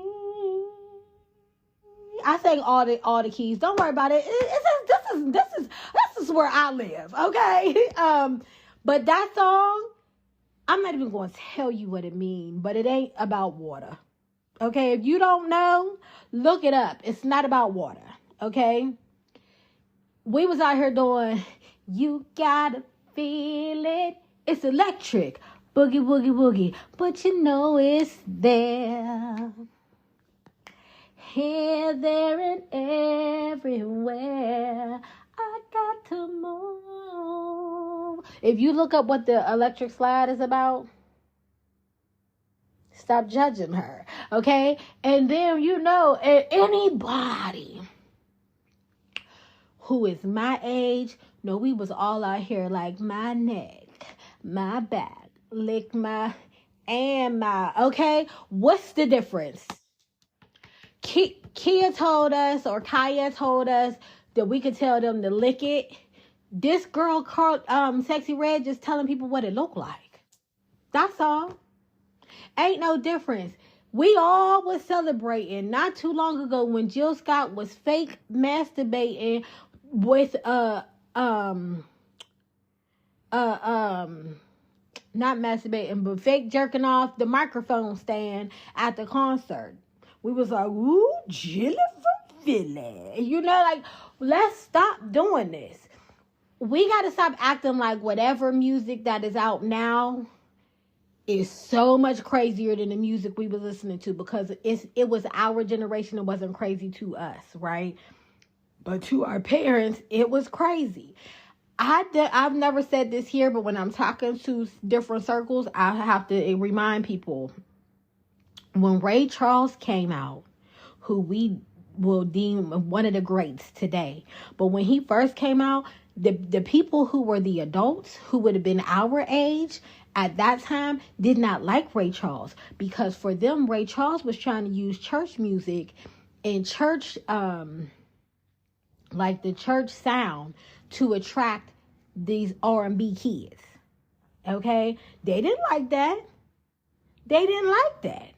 I sang all the keys. Don't worry about it. This is where I live, okay? But that song, I'm not even going to tell you what it means, but it ain't about water, okay? If you don't know, look it up. It's not about water, okay? We was out here doing, you gotta feel it. It's electric. Boogie, boogie, boogie. But you know it's there. Here, there, and everywhere. I got to move. If you look up what the electric slide is about, stop judging her, okay? And then, you know, anybody who is my age No, we was all out here like my neck, my back, lick my, and my, okay? What's the difference? Kia told us, or Kaya told us, that we could tell them to lick it. This girl called Sexy Red just telling people what it looked like. That's all. Ain't no difference. We all was celebrating not too long ago when Jill Scott was fake masturbating with not masturbating, but fake jerking off the microphone stand at the concert. We was like, ooh, Jill from Philly. You know, like, let's stop doing this. We got to stop acting like whatever music that is out now is so much crazier than the music we were listening to, because it was our generation. It wasn't crazy to us, right? But to our parents, it was crazy. I've never said this here, but when I'm talking to different circles, I have to remind people, when Ray Charles came out, who we will deem one of the greats today, but when he first came out, the people who were the adults, who would have been our age at that time, did not like Ray Charles, because for them, Ray Charles was trying to use church music and church, like the church sound, to attract these R&B kids. Okay? They didn't like that. They didn't like that.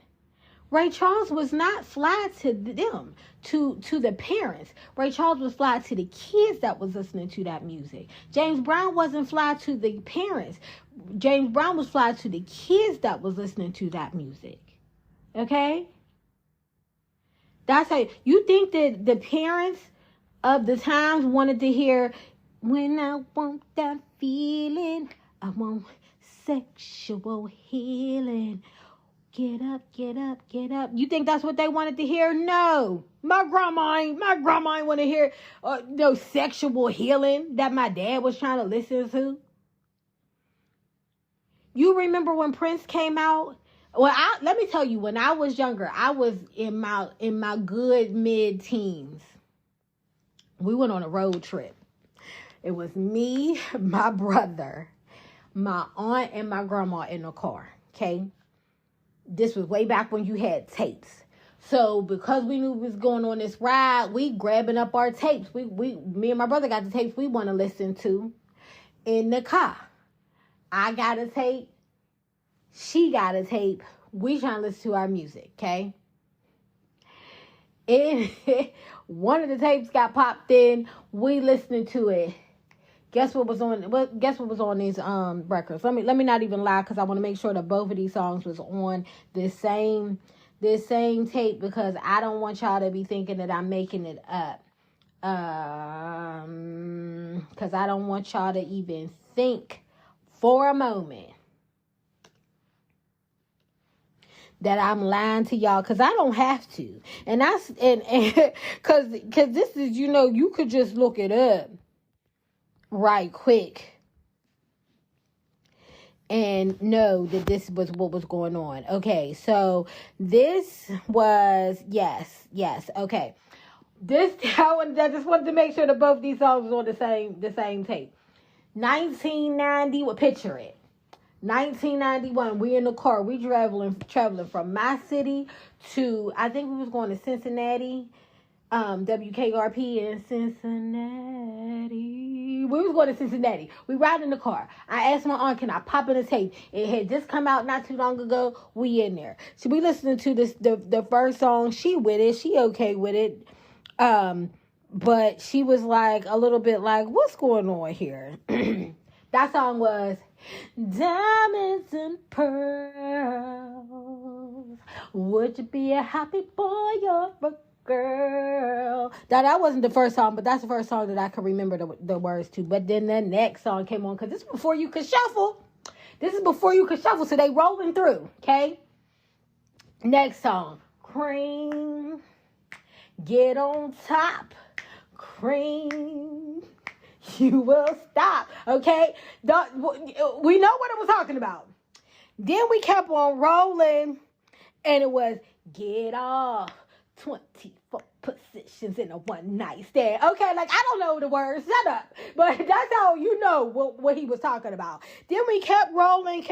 Ray Charles was not fly to them, to the parents. Ray Charles was fly to the kids that was listening to that music. James Brown wasn't fly to the parents. James Brown was fly to the kids that was listening to that music. Okay? That's how you think that the parents of the times wanted to hear, when I want that feeling, I want sexual healing. Get up, get up, get up. You think that's what they wanted to hear? No. My grandma ain't want to hear no sexual healing that my dad was trying to listen to. You remember when Prince came out? Well, let me tell you, when I was younger, I was in my good mid-teens. We went on a road trip. It was me, my brother, my aunt, and my grandma in the car. Okay? This was way back when you had tapes. So because we knew we was going on this ride, we grabbing up our tapes. Me and my brother got the tapes we want to listen to in the car. I got a tape. She got a tape. We trying to listen to our music, okay? And one of the tapes got popped in. We listening to it. Guess what was on these records? Let me not even lie, because I want to make sure that both of these songs was on this same tape, because I don't want y'all to be thinking that I'm making it up. Because I don't want y'all to even think for a moment that I'm lying to y'all, because I don't have to. And that's because this is, you could just look it up right quick and know that this was what was going on. Okay, so this was yes, okay. I just wanted to make sure that both these songs was on the same tape. 1990, well, picture it. 1991, we in the car. We traveling from my city to, I think we was going to Cincinnati, WKRP in Cincinnati. We was going to Cincinnati. We ride in the car. I asked my aunt, can I pop in a tape? It had just come out not too long ago. We in there. So we listening to this, the first song. She with it. She okay with it. But she was like, a little bit like, what's going on here? That song was Diamonds and Pearls. Would you be a happy boy or a girl? Now, that wasn't the first song, but that's the first song that I can remember the words to. But then the next song came on, because this is before you could shuffle. So they rolling through, okay? Next song, Cream. Get on top, Cream. You will stop, okay? We know what it was talking about. Then we kept on rolling, and it was Get Off 24 positions in a one night stand. Okay, like I don't know the words. Shut up. But that's how you know what he was talking about. Then we kept rolling.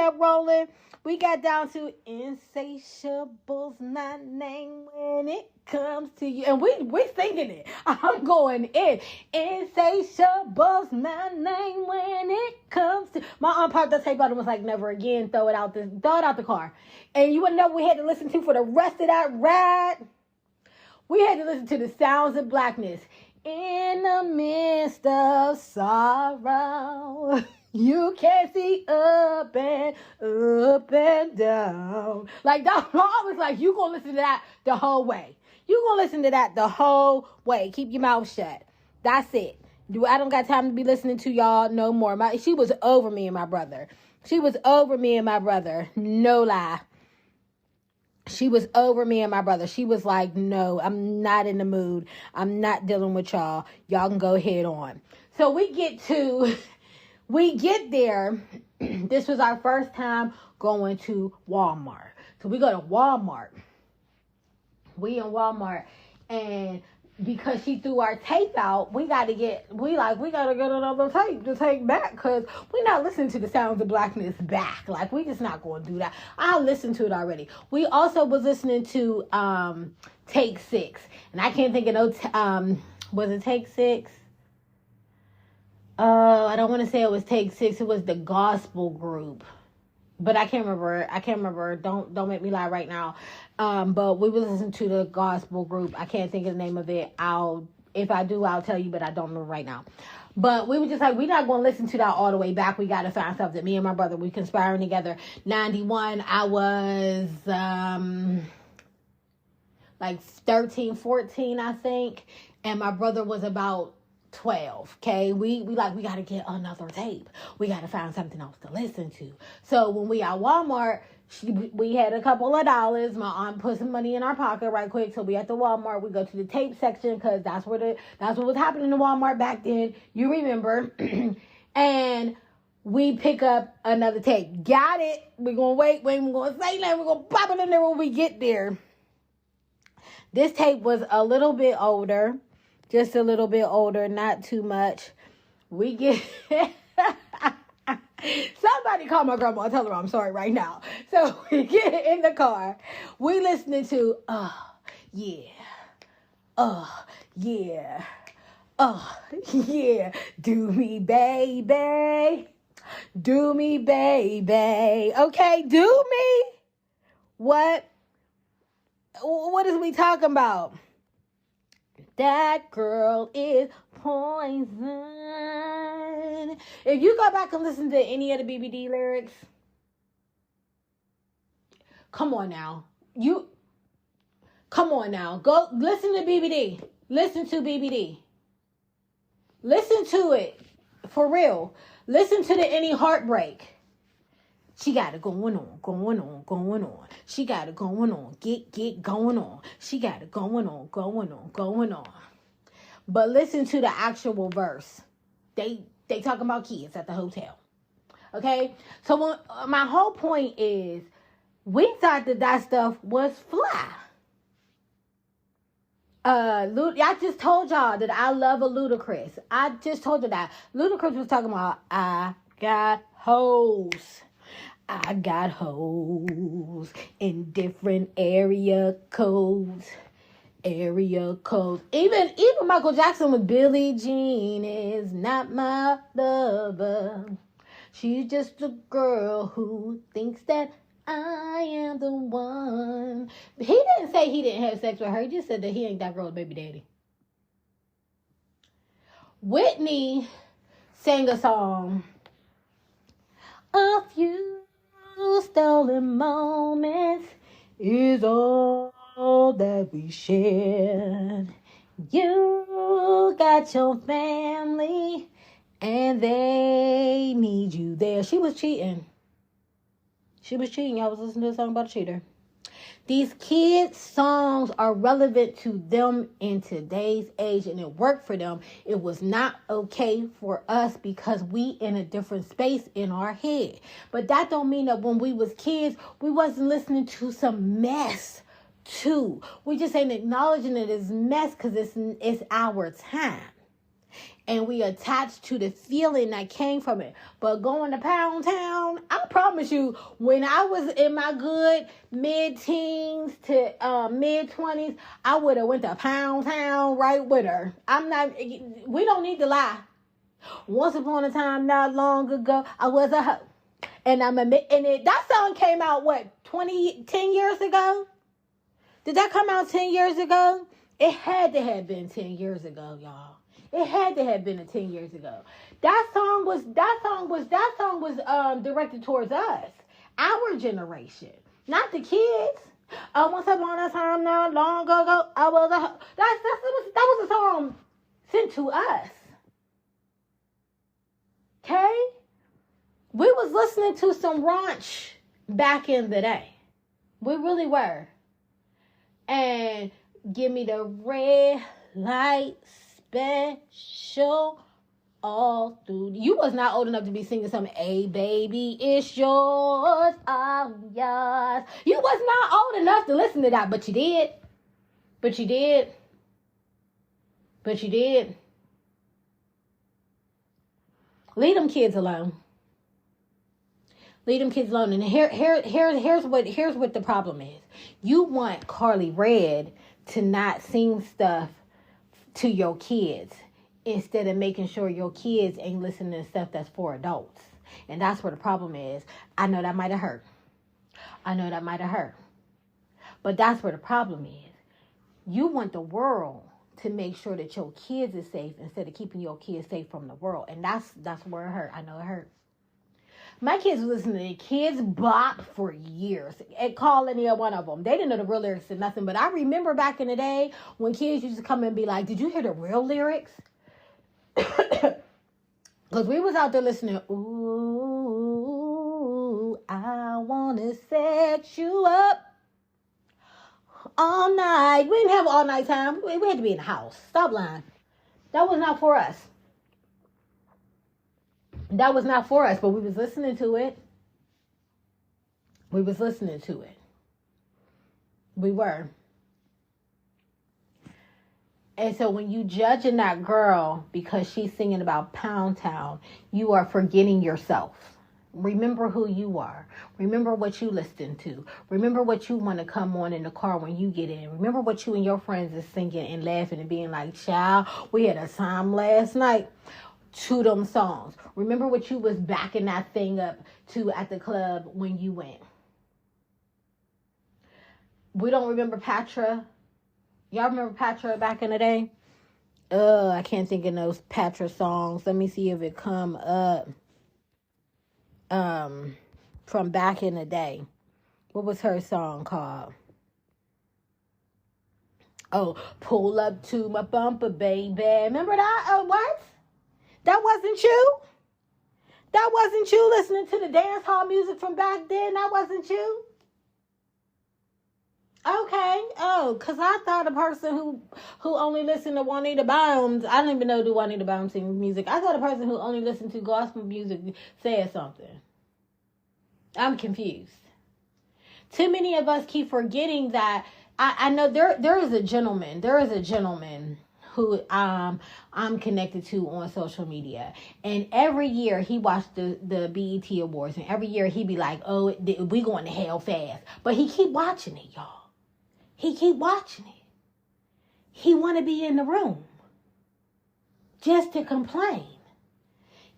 We got down to insatiable's my name when it comes to you. And we singing it. I'm going in. Insatiable's my name when it comes to. My aunt popped the tape out and was like, never again. Throw it out the car. And you wouldn't know what we had to listen to for the rest of that ride. We had to listen to the sounds of blackness. In the midst of sorrow, you can see up and down. Like, I was like, you gonna listen to that the whole way. You gonna listen to that the whole way. Keep your mouth shut. That's it. I don't got time to be listening to y'all no more. She was over me and my brother. No lie. She was over me and my brother. She was like, no, I'm not in the mood. I'm not dealing with y'all. Y'all can go head on. So we get there. This was our first time going to Walmart. So we go to Walmart. We in Walmart. And because she threw our tape out, we gotta get another tape to take back, because we're not listening to the sounds of blackness back. Like, we just not gonna do that. I'll listen to it already. We also was listening to Take 6, and I can't think of no was it Take 6? I don't want to say it was Take 6. It was the gospel group, but I can't remember. Don't make me lie right now. But we was listening to the gospel group. I can't think of the name of it. If I do, I'll tell you, but I don't remember right now. But we were just like, we're not going to listen to that all the way back. We got to find something. Me and my brother, we conspiring together. 91, I was like 13, 14, I think. And my brother was about 12. Okay, we got to get another tape. We got to find something else to listen to. So when we at Walmart, we had a couple of dollars. My aunt put some money in our pocket right quick. So we at the Walmart. We go to the tape section, because that's what was happening in Walmart back then. You remember? And we pick up another tape. Got it. We're gonna wait. We're gonna say that. We're gonna pop it in there when we get there. This tape was a little bit older. Just a little bit older, not too much. We get... Somebody call my grandma and tell her I'm sorry right now. So we get in the car. We listening to, yeah. Do me, baby. Okay, do me. What is we talking about? That girl is poison. If you go back and listen to any of the BBD lyrics, come on now. Go listen to BBD. Listen to BBD. Listen to it. For real. Listen to the Any Heartbreak. She got it going on. She got it going on. Get going on. She got it going on. But listen to the actual verse. They talking about kids at the hotel. Okay? So my whole point is, we thought that stuff was fly. I just told y'all that I love a Ludacris. I just told you that. Ludacris was talking about, I got hoes. I got hoes in different area codes. Even Michael Jackson with Billie Jean is not my lover. She's just a girl who thinks that I am the one. He didn't say he didn't have sex with her. He just said that he ain't that girl's baby daddy. Whitney sang a song. A few stolen moments is all that we shared. You got your family and they need you there. She was cheating. I was listening to a song about a cheater. These kids' songs are relevant to them in today's age, and it worked for them. It was not okay for us because we in a different space in our head. But that don't mean that when we was kids, we wasn't listening to some mess too. We just ain't acknowledging it as mess because it's our time. And we attached to the feeling that came from it. But going to Pound Town, I promise you, when I was in my good mid-teens to mid-20s, I would have went to Pound Town right with her. We don't need to lie. Once upon a time, not long ago, I was a hoe. And that song came out, 10 years ago? Did that come out 10 years ago? It had to have been 10 years ago, y'all. It had to have been 10 years ago. That song was directed towards us, our generation, not the kids. Once upon a time, not long ago, I was a hoe. That was a song sent to us. Okay? We was listening to some raunch back in the day. We really were. And give me the red light special all through. You was not old enough to be singing some, "Hey baby, it's yours, all yours." You was not old enough to listen to that, but you did. But you did. But you did. Leave them kids alone. Leave them kids alone. And here's what the problem is. You want Carly Red to not sing stuff to your kids instead of making sure your kids ain't listening to stuff that's for adults. And that's where the problem is. I know that might have hurt. But that's where the problem is. You want the world to make sure that your kids is safe instead of keeping your kids safe from the world. And that's where it hurt. I know it hurt. My kids were listening to Kids Bop for years. And call any one of them. They didn't know the real lyrics or nothing. But I remember back in the day when kids used to come and be like, "Did you hear the real lyrics?" Because we was out there listening. Ooh, I want to set you up all night. We didn't have all night time. We had to be in the house. Stop lying. That was not for us. That was not for us, but we was listening to it. We were. And so when you judging that girl because she's singing about Pound Town, you are forgetting yourself. Remember who you are. Remember what you listen to. Remember what you want to come on in the car when you get in. Remember what you and your friends is singing and laughing and being like, "Child, we had a time last night." To them songs. Remember what you was backing that thing up to at the club when you went. We don't remember Patra. Y'all remember Patra back in the day? I can't think of those Patra songs. Let me see if it come up. From back in the day. What was her song called? Oh, "Pull Up to My Bumper, Baby." Remember that? What? That wasn't you? That wasn't you listening to the dance hall music from back then? That wasn't you? Okay. Oh, because I thought a person who only listened to Juanita Bynum, I don't even know do Juanita Bynum sing music. I thought a person who only listened to gospel music said something. I'm confused. Too many of us keep forgetting that. I know there is a gentleman who I'm connected to on social media. And every year he watched the BET Awards. And every year he be like, "Oh, we going to hell fast." But he keep watching it, y'all. He keep watching it. He want to be in the room. Just to complain.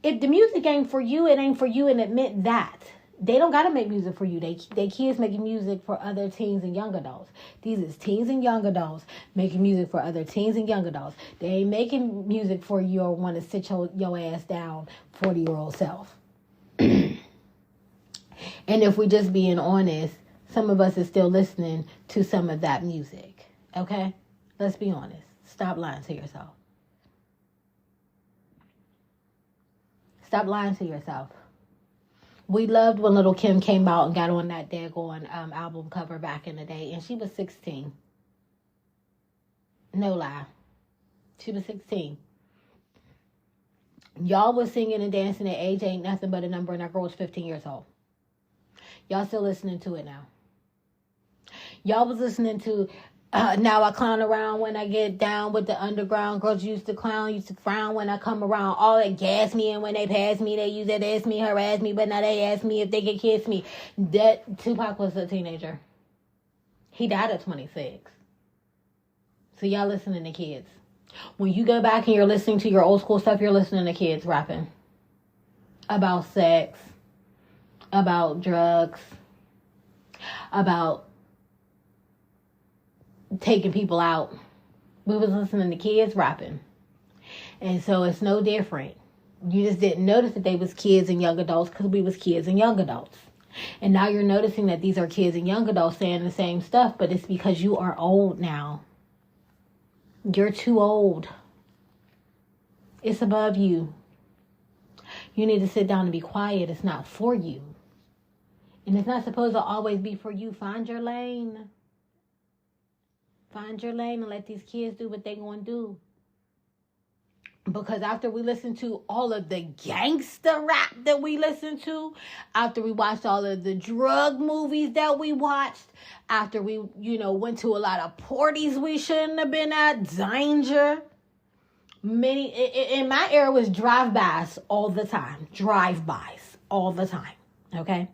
If the music ain't for you, it ain't for you. And admit that. They don't got to make music for you. They kids making music for other teens and young adults. These is teens and young adults making music for other teens and young adults. They ain't making music for you or want to sit your ass down 40-year-old self. And if we just being honest, some of us is still listening to some of that music. Okay? Let's be honest. Stop lying to yourself. Stop lying to yourself. We loved when Little Kim came out and got on that daggone album cover back in the day. And she was 16. No lie. She was 16. Y'all was singing and dancing at age ain't nothing but a number, and that girl was 15 years old. Y'all still listening to it now. Y'all was listening to Now I Clown Around When I Get Down with the Underground. Girls used to clown, used to frown when I come around. All that gas me, and when they pass me, they use that ask me, harass me, but now they ask me if they can kiss me. That Tupac was a teenager. He died at 26. So y'all listening to kids. When you go back and you're listening to your old school stuff, you're listening to kids rapping about sex, about drugs, about taking people out. We was listening to kids rapping. And so it's no different. You just didn't notice that they was kids and young adults because we was kids and young adults. And now you're noticing that these are kids and young adults saying the same stuff, but it's because you are old now. You're too old. It's above you. You need to sit down and be quiet. It's not for you. And it's not supposed to always be for you. Find your lane. Find your lane and let these kids do what they're going to do. Because after we listen to all of the gangster rap that we listened to, after we watched all of the drug movies that we watched, after we, went to a lot of parties we shouldn't have been at, danger. In my era was drive-bys all the time. Drive-bys all the time. Okay?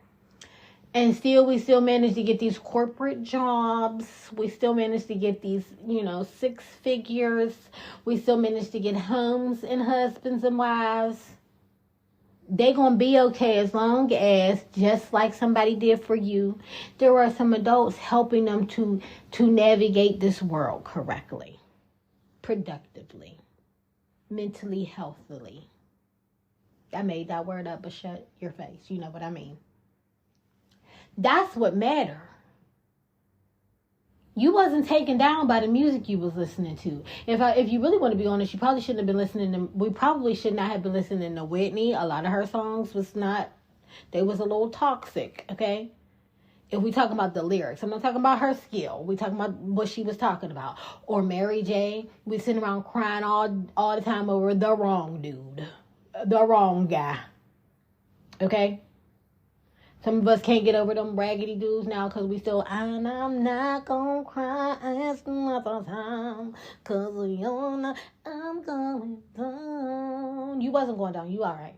And we still managed to get these corporate jobs. We still managed to get these, 6 figures. We still managed to get homes and husbands and wives. They gonna be okay as long as, just like somebody did for you, there are some adults helping them to navigate this world correctly, productively, mentally, healthily. I made that word up, but shut your face. You know what I mean. That's what mattered. You wasn't taken down by the music you was listening to. If you really want to be honest, you probably shouldn't have been listening to, we probably should not have been listening to Whitney. A lot of her songs they was a little toxic, okay? If we talk about the lyrics, I'm not talking about her skill. We talking about what she was talking about. Or Mary J. We sitting around crying all the time over the wrong dude. The wrong guy. Okay? Some of us can't get over them raggedy dudes now because we still, and I'm not gonna cry another time because I'm going down. You wasn't going down. You all right.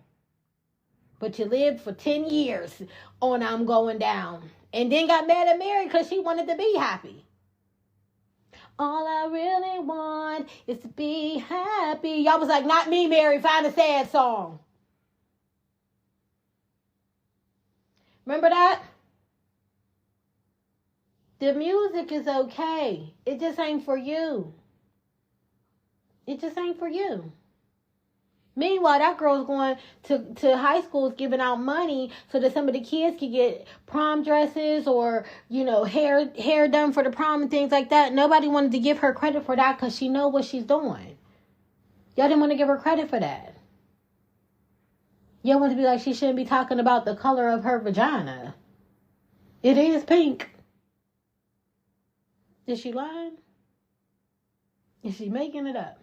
But you lived for 10 years on I'm going down. And then got mad at Mary because she wanted to be happy. All I really want is to be happy. Y'all was like, not me, Mary. Find a sad song. Remember that? The music is okay. It just ain't for you. It just ain't for you. Meanwhile, that girl's going to high schools giving out money so that some of the kids could get prom dresses or, hair done for the prom and things like that. Nobody wanted to give her credit for that because she know what she's doing. Y'all didn't want to give her credit for that. Y'all want to be like, she shouldn't be talking about the color of her vagina. It is pink. Is she lying? Is she making it up?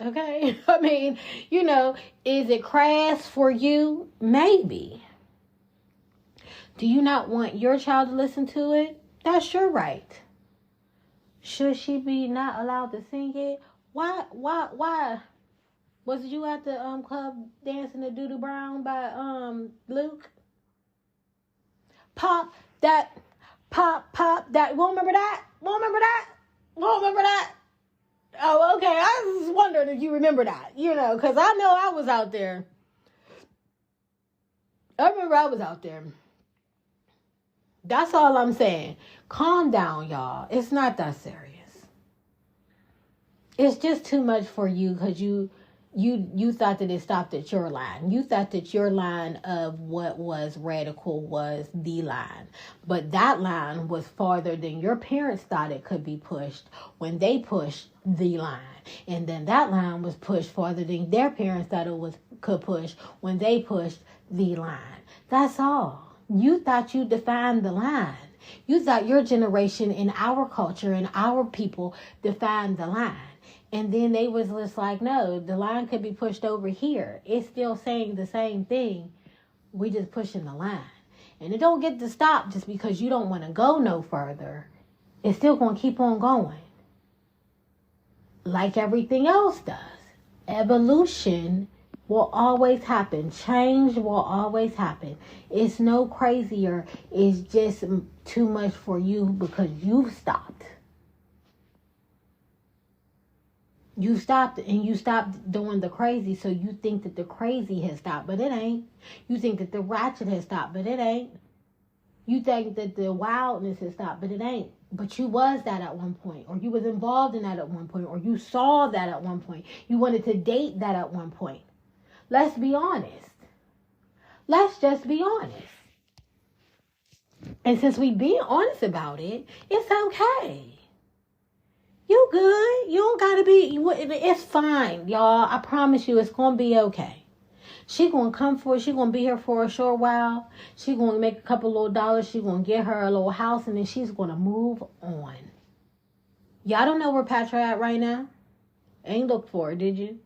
Okay? I mean, is it crass for you? Maybe. Do you not want your child to listen to it? That's your right. Should she be not allowed to sing it? Why? Was you at the club dancing to Doo Doo Brown by Luke? Pop that. Won't remember that? Oh, okay. I was wondering if you remember that, because I know I was out there. I remember I was out there. That's all I'm saying. Calm down, y'all. It's not that serious. It's just too much for you because you thought that it stopped at your line. You thought that your line of what was radical was the line. But that line was farther than your parents thought it could be pushed when they pushed the line. And then that line was pushed farther than their parents thought could push when they pushed the line. That's all. You thought you defined the line. You thought your generation and our culture and our people defined the line. And then they was just like, no, the line could be pushed over here. It's still saying the same thing. We just pushing the line. And it don't get to stop just because you don't want to go no further. It's still going to keep on going. Like everything else does. Evolution will always happen. Change will always happen. It's no crazier. It's just too much for you because you've stopped. You stopped and you stopped doing the crazy, so you think that the crazy has stopped, but it ain't. You think that the ratchet has stopped, but it ain't. You think that the wildness has stopped, but it ain't. But you was that at one point, or you was involved in that at one point, or you saw that at one point. You wanted to date that at one point. Let's be honest. Let's just be honest. And since we being honest about it, it's okay. You good. You don't gotta be. It's fine, y'all. I promise you, it's gonna be okay. She gonna come for it. She gonna be here for a short while. She gonna make a couple little dollars. She gonna get her a little house, and then she's gonna move on. Y'all don't know where Patra at right now? Ain't looked for her, did you?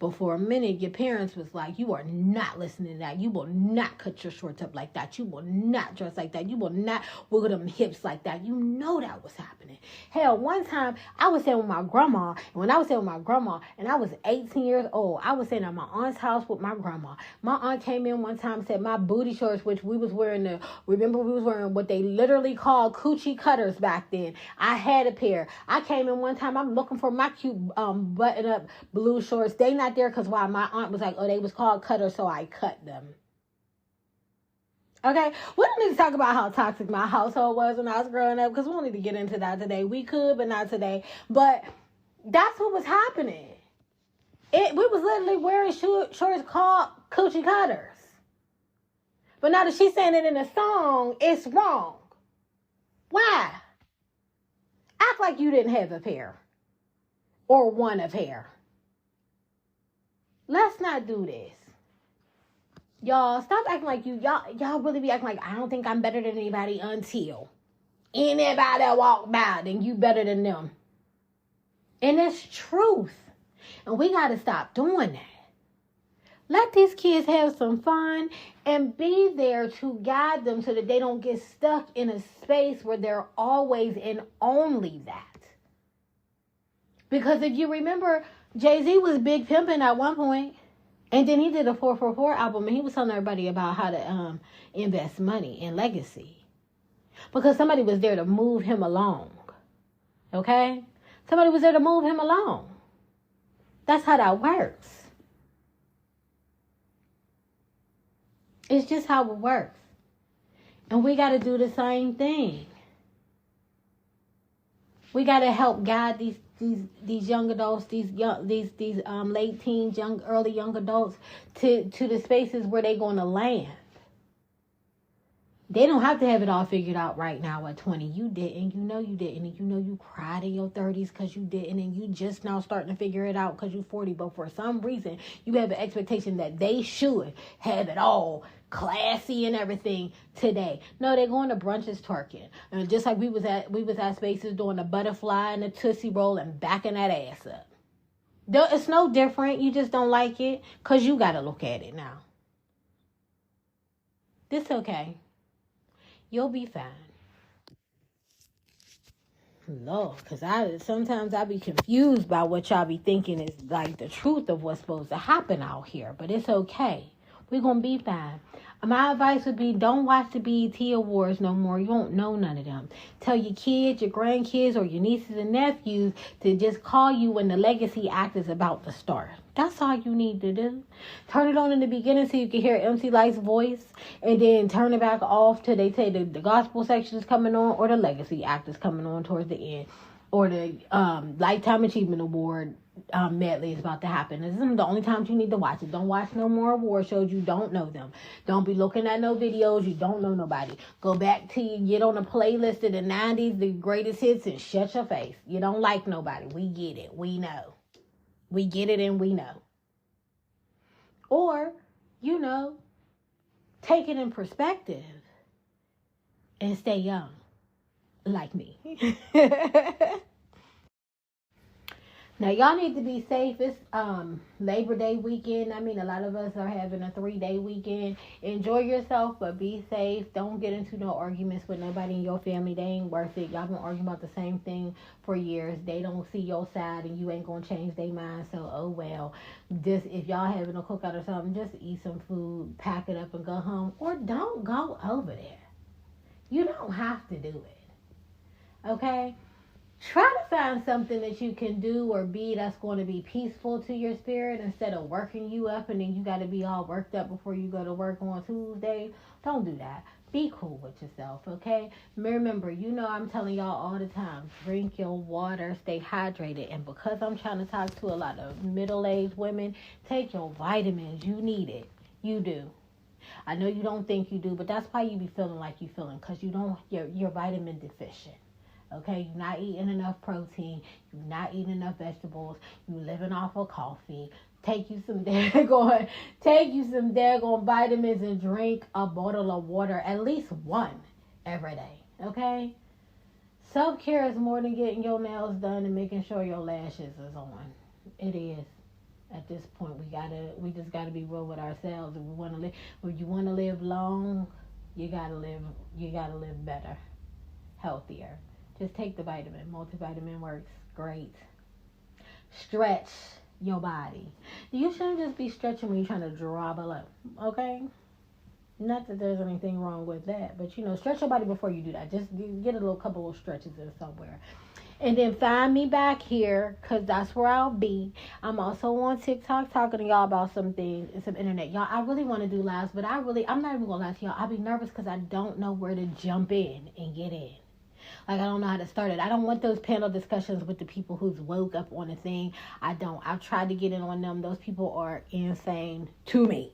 But for a minute, your parents was like, you are not listening to that. You will not cut your shorts up like that. You will not dress like that. You will not wiggle them hips like that. You know that was happening. Hell, one time, I was staying with my grandma. And when I was staying with my grandma, and I was 18 years old, I was staying at my aunt's house with my grandma. My aunt came in one time and said my booty shorts, which we was wearing, remember we was wearing what they literally called coochie cutters back then. I had a pair. I came in one time, I'm looking for my cute button-up blue shorts. They not there because why my aunt was like, oh, they was called cutters, so I cut them. Okay, we don't need to talk about how toxic my household was when I was growing up, because we don't need to get into that today. We could, but not today. But that's what was happening. We was literally wearing shorts called coochie cutters. But now that she's saying it in a song, it's wrong. Why? Act like you didn't have a pair or one a pair. Let's not do this. Y'all, stop acting like y'all really be acting like I don't think I'm better than anybody until anybody walk by, then you better than them. And it's truth. And we got to stop doing that. Let these kids have some fun and be there to guide them so that they don't get stuck in a space where they're always and only that. Because if you remember, Jay-Z was big pimping at one point, and then he did a 444 album, and he was telling everybody about how to invest money in legacy. Because somebody was there to move him along. Okay? Somebody was there to move him along. That's how that works. It's just how it works. And we got to do the same thing. We got to help guide these young adults, these late teens, early young adults to the spaces where they're going to land. They don't have to have it all figured out right now at 20. You didn't. You know you didn't. And you know you cried in your 30s because you didn't. And you just now starting to figure it out because you're 40. But for some reason, you have an expectation that they should have it all classy and everything today. No, they're going to brunches twerking. And just like we was at spaces doing the butterfly and the Tootsie Roll and backing that ass up. It's no different. You just don't like it because you got to look at it now. It's okay. You'll be fine. Lord, because sometimes I be confused by what y'all be thinking is like the truth of what's supposed to happen out here. But it's okay. We're going to be fine. My advice would be don't watch the BET Awards no more. You don't know none of them. Tell your kids, your grandkids, or your nieces and nephews to just call you when the Legacy Act is about to start. That's all you need to do. Turn it on in the beginning so you can hear MC Light's voice. And then turn it back off till they say the gospel section is coming on or the Legacy Act is coming on towards the end. Or the Lifetime Achievement Award medley is about to happen. This is the only times you need to watch it. Don't watch no more award shows. You don't know them. Don't be looking at no videos. You don't know nobody. Go back to you. Get on a playlist of the 90s, the greatest hits, and shut your face. You don't like nobody. We get it. We know. We get it and we know. Or, take it in perspective and stay young. Like me. Now, y'all need to be safe. It's Labor Day weekend. I mean, a lot of us are having a 3-day weekend. Enjoy yourself, but be safe. Don't get into no arguments with nobody in your family. They ain't worth it. Y'all been arguing about the same thing for years. They don't see your side, and you ain't going to change their mind. So, oh well. Just if y'all having a cookout or something, just eat some food, pack it up, and go home. Or don't go over there. You don't have to do it. Okay? Try to find something that you can do or be that's going to be peaceful to your spirit instead of working you up and then you got to be all worked up before you go to work on Tuesday. Don't do that. Be cool with yourself, okay? Remember, I'm telling y'all all the time, drink your water, stay hydrated. And because I'm trying to talk to a lot of middle-aged women, take your vitamins. You need it. You do. I know you don't think you do, but that's why you be feeling like you feeling, because you're vitamin deficient. Okay, you're not eating enough protein. You're not eating enough vegetables. You're living off of coffee. Take you some daggone vitamins and drink a bottle of water, at least one every day. Okay? Self-care is more than getting your nails done and making sure your lashes is on. It is. At this point, we just gotta be real with ourselves. If you wanna live long, you gotta live better, healthier. Just take the vitamin. Multivitamin works great. Stretch your body. You shouldn't just be stretching when you're trying to dribble up, okay? Not that there's anything wrong with that, but stretch your body before you do that. Just get a couple of stretches in somewhere. And then find me back here, because that's where I'll be. I'm also on TikTok talking to y'all about some things and some internet. Y'all, I really want to do lives, but I'm not even going to lie to y'all. I'll be nervous because I don't know where to jump in and get in. Like, I don't know how to start it. I don't want those panel discussions with the people who's woke up on a thing. I don't. I've tried to get in on them. Those people are insane to me.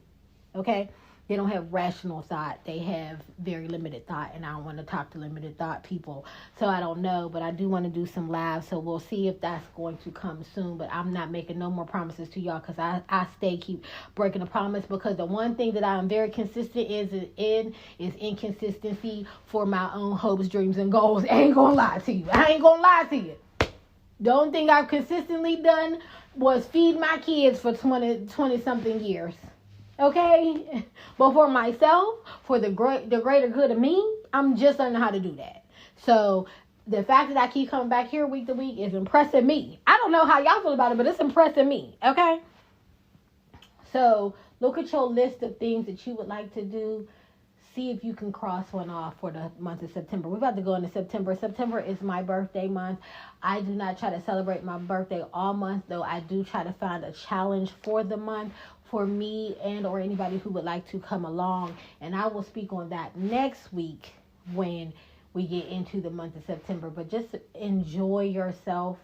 Okay? They don't have rational thought. They have very limited thought, and I don't want to talk to limited thought people. So I don't know, but I do want to do some live, so we'll see if that's going to come soon. But I'm not making no more promises to y'all because I keep breaking a promise, because the one thing that I'm very consistent is inconsistency for my own hopes, dreams, and goals. I ain't going to lie to you. The only thing I've consistently done was feed my kids for 20-something years. Okay? But for myself, for the greater good of me, I'm just learning how to do that. So the fact that I keep coming back here week to week is impressing me. I don't know how y'all feel about it, but it's impressing me. Okay? So look at your list of things that you would like to do. See if you can cross one off for the month of September. We're about to go into September. September is my birthday month. I do not try to celebrate my birthday all month, though I do try to find a challenge for the month for me and or anybody who would like to come along. And I will speak on that next week when we get into the month of September. But just enjoy yourself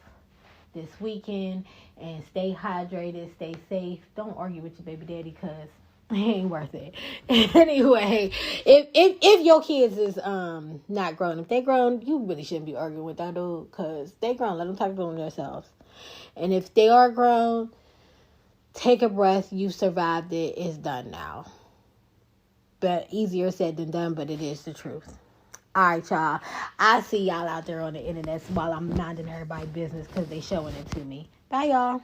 this weekend and stay hydrated, stay safe. Don't argue with your baby daddy, because it ain't worth it. Anyway, if your kids is not grown, if they grown, you really shouldn't be arguing with that dude, because they grown. Let them talk to them themselves. And if they are grown, take a breath. You survived it. It's done now. But easier said than done, but it is the truth. All right, y'all. I see y'all out there on the internet while I'm minding everybody's business because they showing it to me. Bye, y'all.